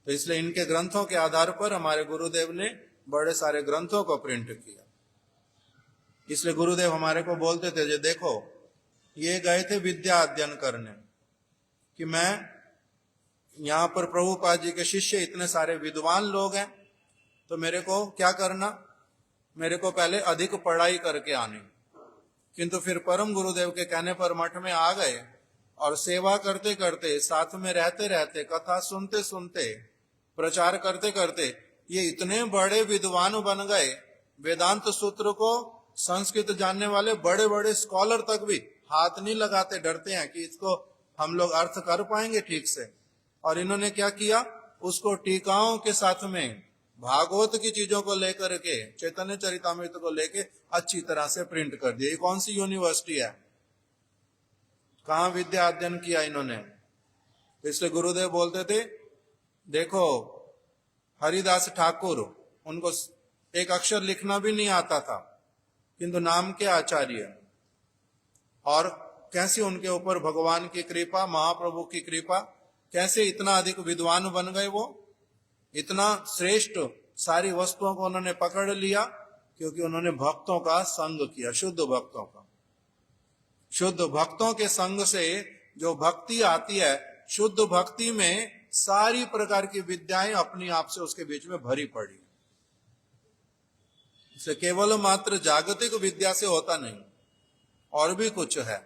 तो इसलिए इनके ग्रंथों के आधार पर हमारे गुरुदेव ने बड़े सारे ग्रंथों को प्रिंट किया। इसलिए गुरुदेव हमारे को बोलते थे, जो देखो ये गए थे विद्या अध्ययन करने, कि मैं यहाँ पर प्रभुपाद जी के शिष्य इतने सारे विद्वान लोग हैं, तो मेरे को क्या करना, मेरे को पहले अधिक पढ़ाई करके आनी। किंतु फिर परम गुरुदेव के कहने पर मठ में आ गए और सेवा करते करते, साथ में रहते रहते, कथा सुनते सुनते, प्रचार करते करते ये इतने बड़े विद्वान बन गए, वेदांत सूत्र को संस्कृत जानने वाले बड़े बड़े स्कॉलर तक भी हाथ नहीं लगाते, डरते हैं कि इसको हम लोग अर्थ कर पाएंगे ठीक से। और इन्होंने क्या किया, उसको टीकाओं के साथ में भागवत की चीजों को लेकर के, चैतन्य चरितामृत को लेके अच्छी तरह से प्रिंट कर दिया। ये कौन सी यूनिवर्सिटी है, कहाँ विद्या अध्ययन किया इन्होंने। तो इसलिए गुरुदेव बोलते थे, देखो हरिदास ठाकुर, उनको एक अक्षर लिखना भी नहीं आता था, किंतु नाम के आचार्य, और कैसे उनके ऊपर भगवान की कृपा, महाप्रभु की कृपा, कैसे इतना अधिक विद्वान बन गए, वो इतना श्रेष्ठ सारी वस्तुओं को उन्होंने पकड़ लिया, क्योंकि उन्होंने भक्तों का संग किया, शुद्ध भक्तों का। शुद्ध भक्तों के संग से जो भक्ति आती है, शुद्ध भक्ति में सारी प्रकार की विद्याएं अपनी आप से उसके बीच में भरी पड़ी। इसे केवल मात्र जागतिक विद्या से होता नहीं, और भी कुछ है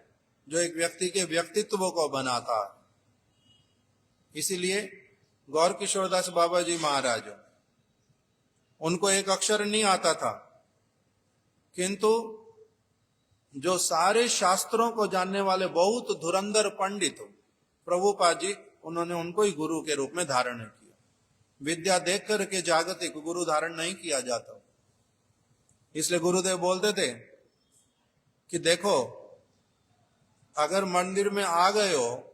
जो एक व्यक्ति के व्यक्तित्व को बनाता है। इसीलिए गौर किशोरदास बाबा जी महाराज, उनको एक अक्षर नहीं आता था, किंतु जो सारे शास्त्रों को जानने वाले बहुत धुरंधर पंडित प्रभुपाद जी, उन्होंने उनको ही गुरु के रूप में धारण किया। विद्या देख करके जागतिक गुरु धारण नहीं किया जाता। इसलिए गुरुदेव बोलते थे कि देखो, अगर मंदिर में आ गए हो,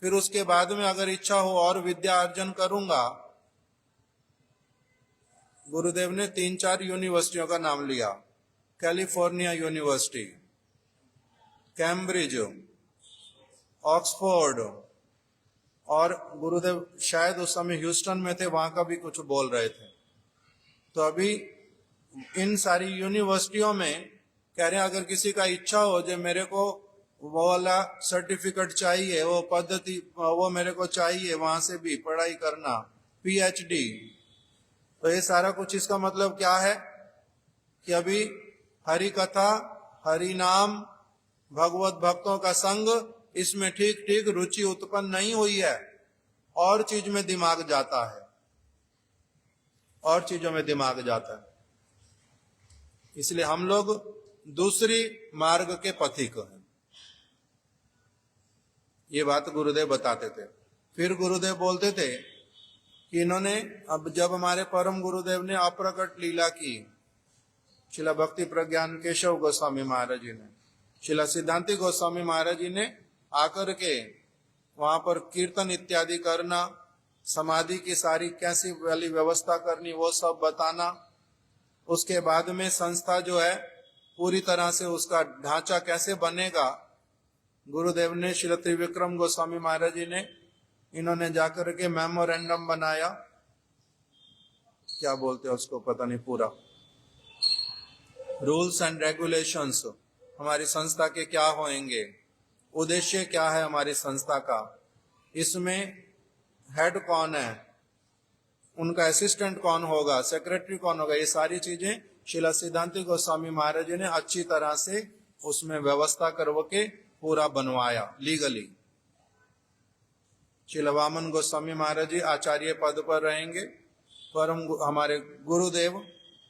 फिर उसके बाद में अगर इच्छा हो और विद्या अर्जन करूंगा। गुरुदेव ने 3-4 यूनिवर्सिटियों का नाम लिया, कैलिफोर्निया यूनिवर्सिटी, कैम्ब्रिज, ऑक्सफोर्ड, और गुरुदेव शायद उस समय ह्यूस्टन में थे, वहां का भी कुछ बोल रहे थे। तो अभी इन सारी यूनिवर्सिटियों में कह रहे हैं, अगर किसी का इच्छा हो, जो मेरे को वो वाला सर्टिफिकेट चाहिए, वो पद्धति वो मेरे को चाहिए, वहां से भी पढ़ाई करना, पीएचडी। तो ये सारा कुछ इसका मतलब क्या है कि अभी हरि कथा, हरि नाम, भगवत भक्तों का संग, इसमें ठीक ठीक रुचि उत्पन्न नहीं हुई है, और चीज में दिमाग जाता है, और चीजों में दिमाग जाता है। इसलिए हम लोग दूसरी मार्ग के पथिक हैं। ये बात गुरुदेव बताते थे। फिर गुरुदेव बोलते थे कि इन्होंने, अब जब हमारे परम गुरुदेव ने अप्रकट लीला की, शिला भक्ति प्रज्ञान केशव गोस्वामी महाराज जी ने, शिला सिद्धांति गोस्वामी महाराज जी ने आकर के वहां पर कीर्तन इत्यादि करना, समाधि की सारी कैसी वाली व्यवस्था करनी, वो सब बताना। उसके बाद में संस्था जो है पूरी तरह से उसका ढांचा कैसे बनेगा, गुरुदेव ने, श्री त्रिविक्रम गोस्वामी महाराज जी ने, इन्होंने जाकर के मेमोरेंडम बनाया, क्या बोलते हैं उसको पता नहीं, पूरा रूल्स एंड रेगुलेशंस हमारी संस्था के क्या होंगे, उद्देश्य क्या है हमारी संस्था का, इसमें हेड कौन है, उनका असिस्टेंट कौन होगा, सेक्रेटरी कौन होगा, ये सारी चीजें शिला सिद्धांति गोस्वामी महाराज जी ने अच्छी तरह से उसमें व्यवस्था करवा के पूरा बनवाया लीगली। शिला वामन गोस्वामी महाराज जी आचार्य पद पर रहेंगे, परम हमारे गुरुदेव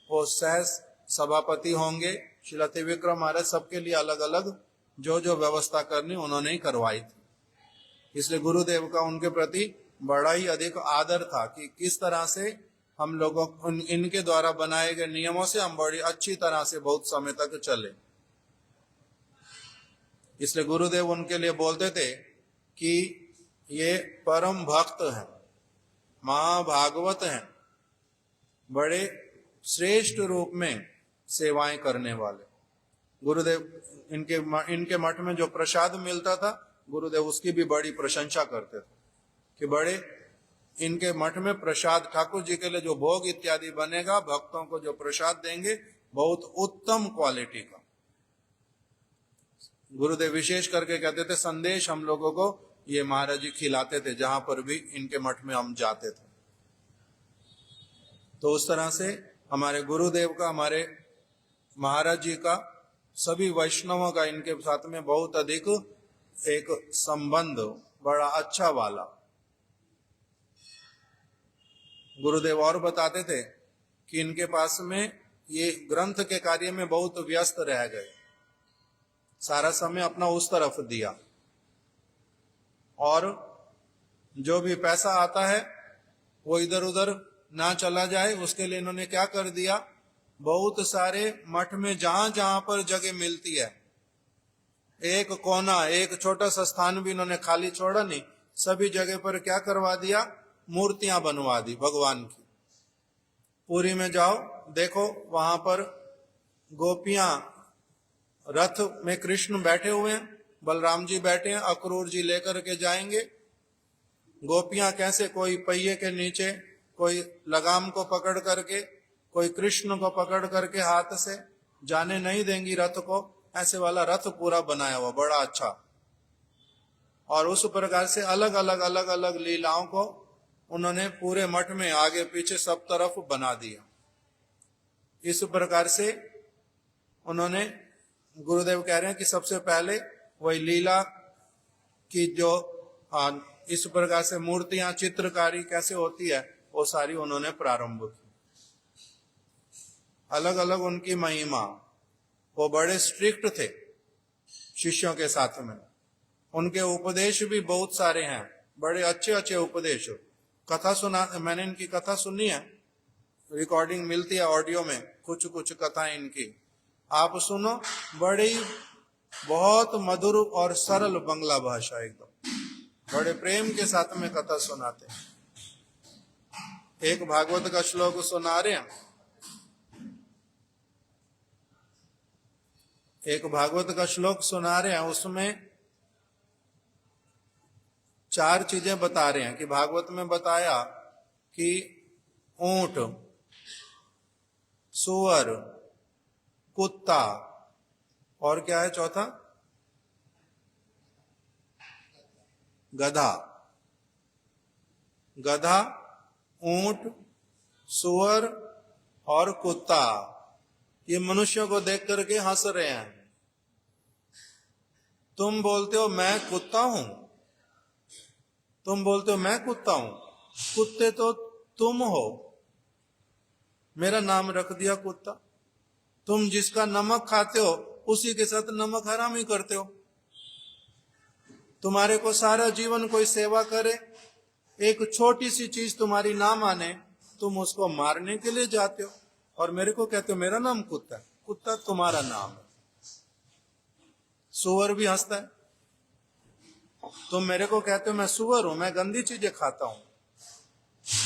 वो सह सभापति होंगे, शिला त्रिविक्रम महाराज, सबके लिए अलग अलग जो जो व्यवस्था करनी उन्होंने ही करवाई थी। इसलिए गुरुदेव का उनके प्रति बड़ा ही अधिक आदर था कि किस तरह से हम लोगों इनके द्वारा बनाए गए नियमों से हम बड़ी अच्छी तरह से बहुत समय तक चले। इसलिए गुरुदेव उनके लिए बोलते थे कि ये परम भक्त हैं, महाभागवत हैं, बड़े श्रेष्ठ रूप में सेवाएं करने वाले। गुरुदेव इनके मठ में जो प्रसाद मिलता था, गुरुदेव उसकी भी बड़ी प्रशंसा करते थे कि बड़े इनके मठ में प्रसाद, ठाकुर जी के लिए जो भोग इत्यादि बनेगा, भक्तों को जो प्रसाद देंगे, बहुत उत्तम क्वालिटी का। गुरुदेव विशेष करके कहते थे संदेश हम लोगों को ये महाराज जी खिलाते थे जहां पर भी इनके मठ में हम जाते थे। तो उस तरह से हमारे गुरुदेव का, हमारे महाराज जी का, सभी वैष्णवों का इनके साथ में बहुत अधिक एक संबंध बड़ा अच्छा वाला। गुरुदेव और बताते थे कि इनके पास में ये ग्रंथ के कार्य में बहुत व्यस्त रह गए, सारा समय अपना उस तरफ दिया, और जो भी पैसा आता है वो इधर उधर ना चला जाए उसके लिए इन्होंने क्या कर दिया, बहुत सारे मठ में जहां जहां पर जगह मिलती है, एक कोना, एक छोटा सा स्थान भी इन्होंने खाली छोड़ा नहीं, सभी जगह पर क्या करवा दिया, मूर्तियां बनवा दी भगवान की। पुरी में जाओ, देखो वहां पर गोपियां रथ में कृष्ण बैठे हुए हैं, बलराम जी बैठे हैं, अक्रूर जी लेकर के जाएंगे। गोपियां कैसे, कोई पहिए के नीचे, कोई लगाम को पकड़ करके, कोई कृष्ण को पकड़ करके हाथ से, जाने नहीं देंगी रथ को, ऐसे वाला रथ पूरा बनाया हुआ बड़ा अच्छा। और उस प्रकार से अलग अलग लीलाओं को उन्होंने पूरे मठ में आगे पीछे सब तरफ बना दिया। इस प्रकार से उन्होंने, गुरुदेव कह रहे हैं कि सबसे पहले वही लीला की जो इस प्रकार से मूर्तियां, चित्रकारी कैसे होती है, वो सारी उन्होंने प्रारंभ की। अलग अलग उनकी महिमा, वो बड़े स्ट्रिक्ट थे शिष्यों के साथ में। उनके उपदेश भी बहुत सारे हैं, बड़े अच्छे अच्छे उपदेश। कथा सुना, मैंने इनकी कथा सुनी है, रिकॉर्डिंग मिलती है ऑडियो में, कुछ कुछ कथाएं इनकी आप सुनो, बड़ी बहुत मधुर और सरल बंगला भाषा, एकदम बड़े प्रेम के साथ में कथा सुनाते हैं। एक भागवत का श्लोक सुना रहे हैं, एक भागवत का श्लोक सुना रहे हैं, उसमें 4 चीजें बता रहे हैं कि भागवत में बताया कि ऊंट, सुअर, कुत्ता, और क्या है चौथा, गधा। गधा, ऊंट, सुअर और कुत्ता, ये मनुष्यों को देख करके हंस रहे हैं। तुम बोलते हो मैं कुत्ता हूं, तुम बोलते हो मैं कुत्ता हूं, कुत्ते तो तुम हो, मेरा नाम रख दिया कुत्ता। तुम जिसका नमक खाते हो उसी के साथ नमक हराम ही करते हो। तुम्हारे को सारा जीवन कोई सेवा करे, एक छोटी सी चीज तुम्हारी ना माने, तुम उसको मारने के लिए जाते हो, और मेरे को कहते हो मेरा नाम कुत्ता है। कुत्ता तुम्हारा नाम है। सुअर भी हंसता है, तुम मेरे को कहते हो मैं सुअर हूं, मैं गंदी चीजें खाता हूं,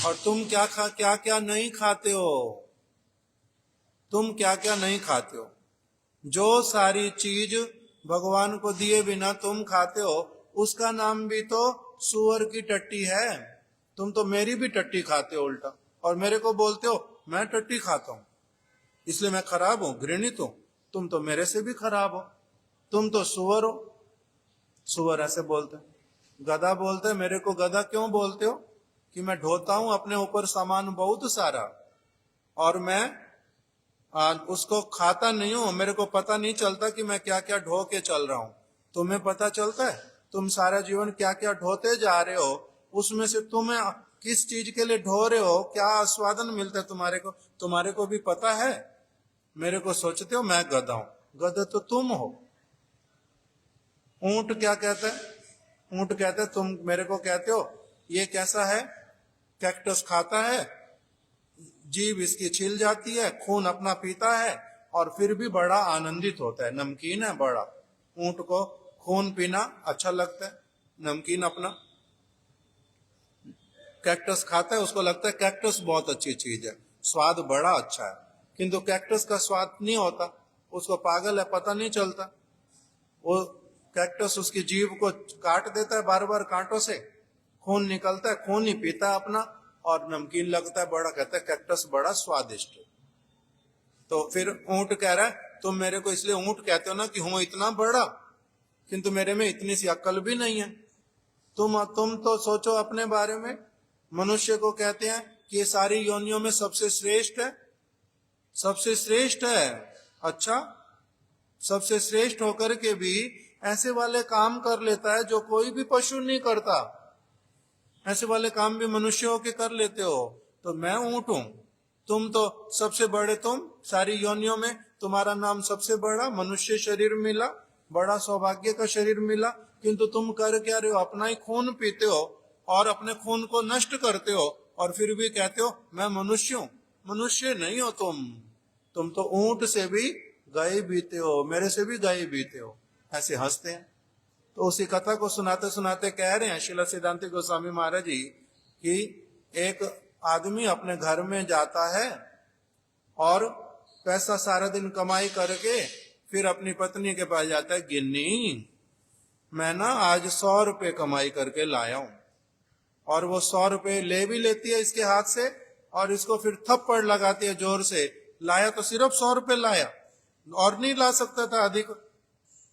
और तुम क्या क्या नहीं खाते हो, तुम क्या क्या नहीं खाते हो। जो सारी चीज भगवान को दिए बिना तुम खाते हो, उसका नाम भी तो सुअर की टट्टी है। तुम तो मेरी भी टट्टी खाते हो उल्टा, और मेरे को बोलते हो मैं टट्टी खाता हूं, इसलिए मैं खराब हूं, घृणित हूं। तुम तो मेरे से भी खराब हो, तुम तो सुअर हो। सुअर ऐसे बोलते। गधा बोलते, मेरे को गधा क्यों बोलते हो, कि मैं ढोता हूं अपने ऊपर सामान बहुत सारा, और मैं उसको खाता नहीं हूं, मेरे को पता नहीं चलता कि मैं क्या क्या ढो के चल रहा हूं। तुम्हें पता चलता है, तुम सारा जीवन क्या क्या ढोते जा रहे हो, उसमें से तुम्हें किस चीज के लिए ढो रहे हो, क्या आस्वादन मिलता है तुम्हारे को भी पता है। मेरे को सोचते हो मैं गधा हूं, गधा तो तुम हो। ऊंट क्या कहता है, ऊंट कहते तुम मेरे को कहते हो ये कैसा है, कैक्टस खाता है, जीभ इसकी छिल जाती है, खून अपना पीता है और फिर भी बड़ा आनंदित होता है। नमकीन है बड़ा, ऊंट को खून पीना अच्छा लगता है, नमकीन अपना। कैक्टस खाता है, उसको लगता है कैक्टस बहुत अच्छी चीज है, स्वाद बड़ा अच्छा है, किंतु कैक्टस का स्वाद नहीं होता, उसको पागल है पता नहीं चलता। वो कैक्टस उसकी जीभ को काट देता है बार बार कांटों से, खून निकलता है, खून ही पीता है अपना और नमकीन लगता है बड़ा, कहता है कैक्टस बड़ा स्वादिष्ट है। तो फिर ऊंट कह रहा है तुम मेरे को इसलिए ऊंट कहते हो ना कि हूं इतना बड़ा, किंतु मेरे में इतनी सी अक्ल भी नहीं है। तुम तो सोचो अपने बारे में। मनुष्य को कहते हैं कि ये सारी योनियों में सबसे श्रेष्ठ है, सबसे श्रेष्ठ है। अच्छा, सबसे श्रेष्ठ होकर के भी ऐसे वाले काम कर लेता है जो कोई भी पशु नहीं करता। ऐसे वाले काम भी मनुष्य होके कर लेते हो, तो मैं ऊंट हूं, तुम तो सबसे बड़े, तुम सारी योनियों में तुम्हारा नाम सबसे बड़ा, मनुष्य शरीर मिला, बड़ा सौभाग्य का शरीर मिला, किंतु तुम कर क्या रहे हो? अपना ही खून पीते हो और अपने खून को नष्ट करते हो और फिर भी कहते हो मैं मनुष्य हूं। मनुष्य नहीं हो तुम तो ऊंट से भी गए बीते हो, मेरे से भी गए बीते हो। ऐसे हंसते हैं। तो उसी कथा को सुनाते सुनाते कह रहे हैं श्रील सिद्धांत गोस्वामी महाराज जी कि एक आदमी अपने घर में जाता है और पैसा सारा दिन कमाई करके फिर अपनी पत्नी के पास जाता है, गिन्नी मैं ना आज 100 रुपए कमाई करके लाया हूं। और वो 100 रुपए ले भी लेती है इसके हाथ से और इसको फिर थप्पड़ लगाती है जोर से, लाया तो सिर्फ 100 रुपए लाया और नहीं ला सकता था अधिक,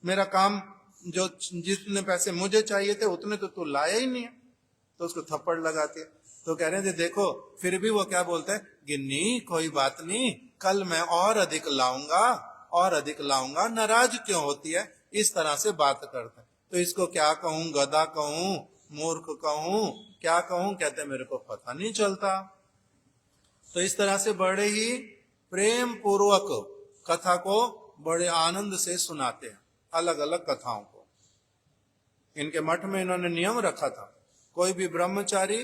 मेरा काम जो जितने पैसे मुझे चाहिए थे उतने तो तू लाया ही नहीं है। तो उसको थप्पड़ लगाती है। तो कह रहे हैं देखो, फिर भी वो क्या बोलता है, गिन्नी कोई बात नहीं, कल मैं और अधिक लाऊंगा और अधिक लाऊंगा, नाराज क्यों होती है? इस तरह से बात करता है। तो इसको क्या कहूं, गधा कहूं, मूर्ख कहूं, क्या कहूं? कहते मेरे को पता नहीं चलता। तो इस तरह से बड़े ही प्रेम पूर्वक कथा को बड़े आनंद से सुनाते हैं, अलग अलग कथाओं को। इनके मठ में इन्होंने नियम रखा था, कोई भी ब्रह्मचारी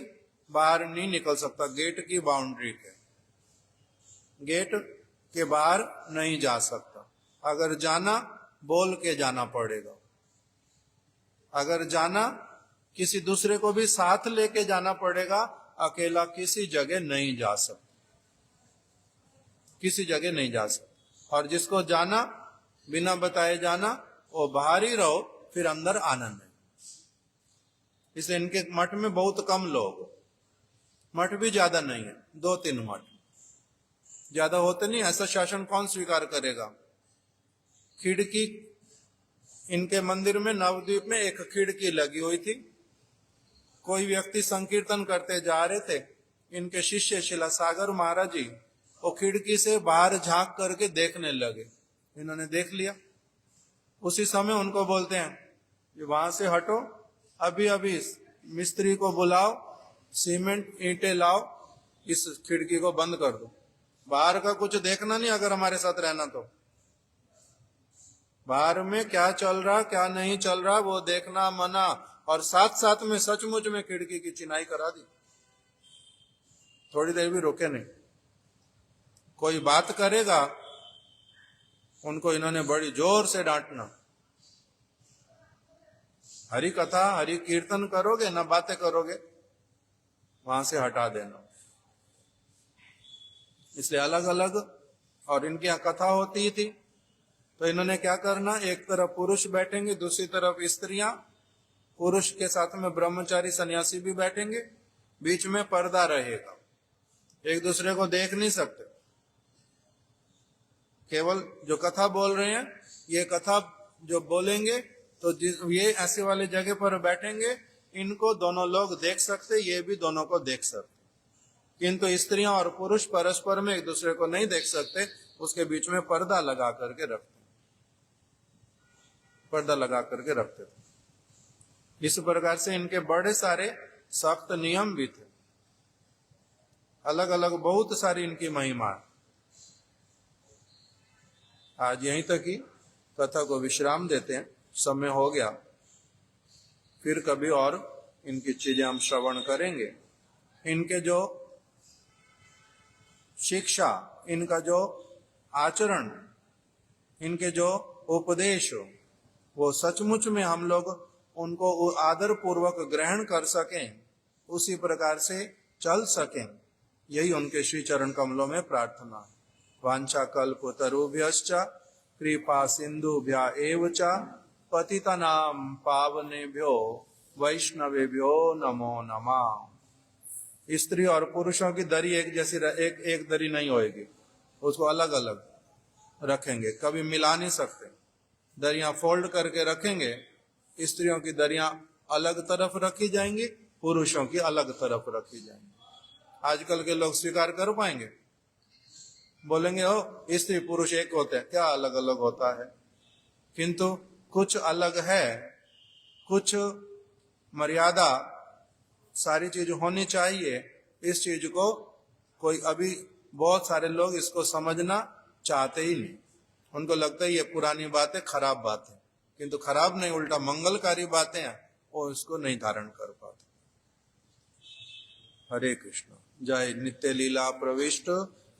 बाहर नहीं निकल सकता, गेट की बाउंड्री के, गेट के बाहर नहीं जा सकता। अगर जाना बोल के जाना पड़ेगा, अगर जाना किसी दूसरे को भी साथ लेके जाना पड़ेगा, अकेला किसी जगह नहीं जा सकता, किसी जगह नहीं जा सकता। और जिसको जाना बिना बताए जाना, वो बाहर ही रहो, फिर अंदर आना नहीं। इसलिए इनके मठ में बहुत कम लोग, मठ भी ज्यादा नहीं है, 2-3 मठ, ज्यादा होते नहीं। ऐसा शासन कौन स्वीकार करेगा? खिड़की, इनके मंदिर में नवद्वीप में एक खिड़की लगी हुई थी। कोई व्यक्ति संकीर्तन करते जा रहे थे, इनके शिष्य शिला सागर महाराज जी वो खिड़की से बाहर झांक करके देखने लगे। इन्होंने देख लिया, उसी समय उनको बोलते हैं वहां से हटो, अभी अभी मिस्त्री को बुलाओ, सीमेंट ईंटें लाओ, इस खिड़की को बंद कर दो। बाहर का कुछ देखना नहीं अगर हमारे साथ रहना तो, बाहर में क्या चल रहा क्या नहीं चल रहा वो देखना मना, और साथ साथ में सचमुच में खिड़की की चिनाई करा दी। थोड़ी देर भी रोके नहीं। कोई बात करेगा उनको इन्होंने बड़ी जोर से डांटना, हरि कथा हरि कीर्तन करोगे ना बातें करोगे, वहां से हटा देना। इसलिए अलग अलग, और इनकी यहाँ कथा होती थी तो इन्होंने क्या करना, एक तरफ पुरुष बैठेंगे, दूसरी तरफ स्त्रियां, पुरुष के साथ में ब्रह्मचारी सन्यासी भी बैठेंगे, बीच में पर्दा रहेगा, एक दूसरे को देख नहीं सकते। केवल जो कथा बोल रहे हैं, ये कथा जो बोलेंगे तो ये ऐसे वाले जगह पर बैठेंगे, इनको दोनों लोग देख सकते, ये भी दोनों को देख सकते, किंतु स्त्रियां और पुरुष परस्पर में एक दूसरे को नहीं देख सकते। उसके बीच में पर्दा लगा करके रखते, पर्दा लगा करके रखते थे। इस प्रकार से इनके बड़े सारे सख्त नियम भी थे, अलग अलग बहुत सारी इनकी महिमा। आज यहीं तक ही कथा को विश्राम देते हैं, समय हो गया, फिर कभी और इनकी चीजें हम श्रवण करेंगे। इनके जो शिक्षा, इनका जो आचरण, इनके जो उपदेश, वो सचमुच में हम लोग उनको आदर पूर्वक ग्रहण कर सकें, उसी प्रकार से चल सकें, यही उनके श्री चरण कमलों में प्रार्थना है। वांछा कल्प तरुभ्यश्च कृपा सिंधुभ्य एव च पतितनां पावनेभ्यो वैष्णवेभ्यो नमो नमः। स्त्री और पुरुषों की दरी एक जैसी एक दरी नहीं होएगी, उसको अलग अलग रखेंगे, कभी मिला नहीं सकते। दरियां फोल्ड करके रखेंगे, स्त्रियों की दरियां अलग तरफ रखी जाएंगी, पुरुषों की अलग तरफ रखी जाएंगी। आजकल के लोग स्वीकार कर पाएंगे? बोलेंगे हो स्त्री पुरुष एक होते हैं, क्या अलग अलग होता है? किंतु कुछ अलग है, कुछ मर्यादा, सारी चीज होनी चाहिए। इस चीज को कोई अभी बहुत सारे लोग इसको समझना चाहते ही नहीं। उनको लगता है ये पुरानी बात है, खराब बात है, किंतु खराब नहीं, उल्टा मंगलकारी बातें हैं, वो इसको नहीं धारण कर पाते। हरे कृष्ण। जय नित्य लीला प्रविष्ट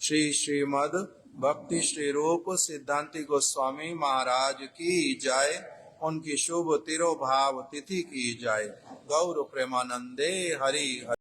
श्री श्रीमद भक्ति श्री रूप सिद्धांति गोस्वामी महाराज की जय। उनकी शुभ तिरोभाव तिथि की जय। गौर प्रेमानंदे हरि हरि।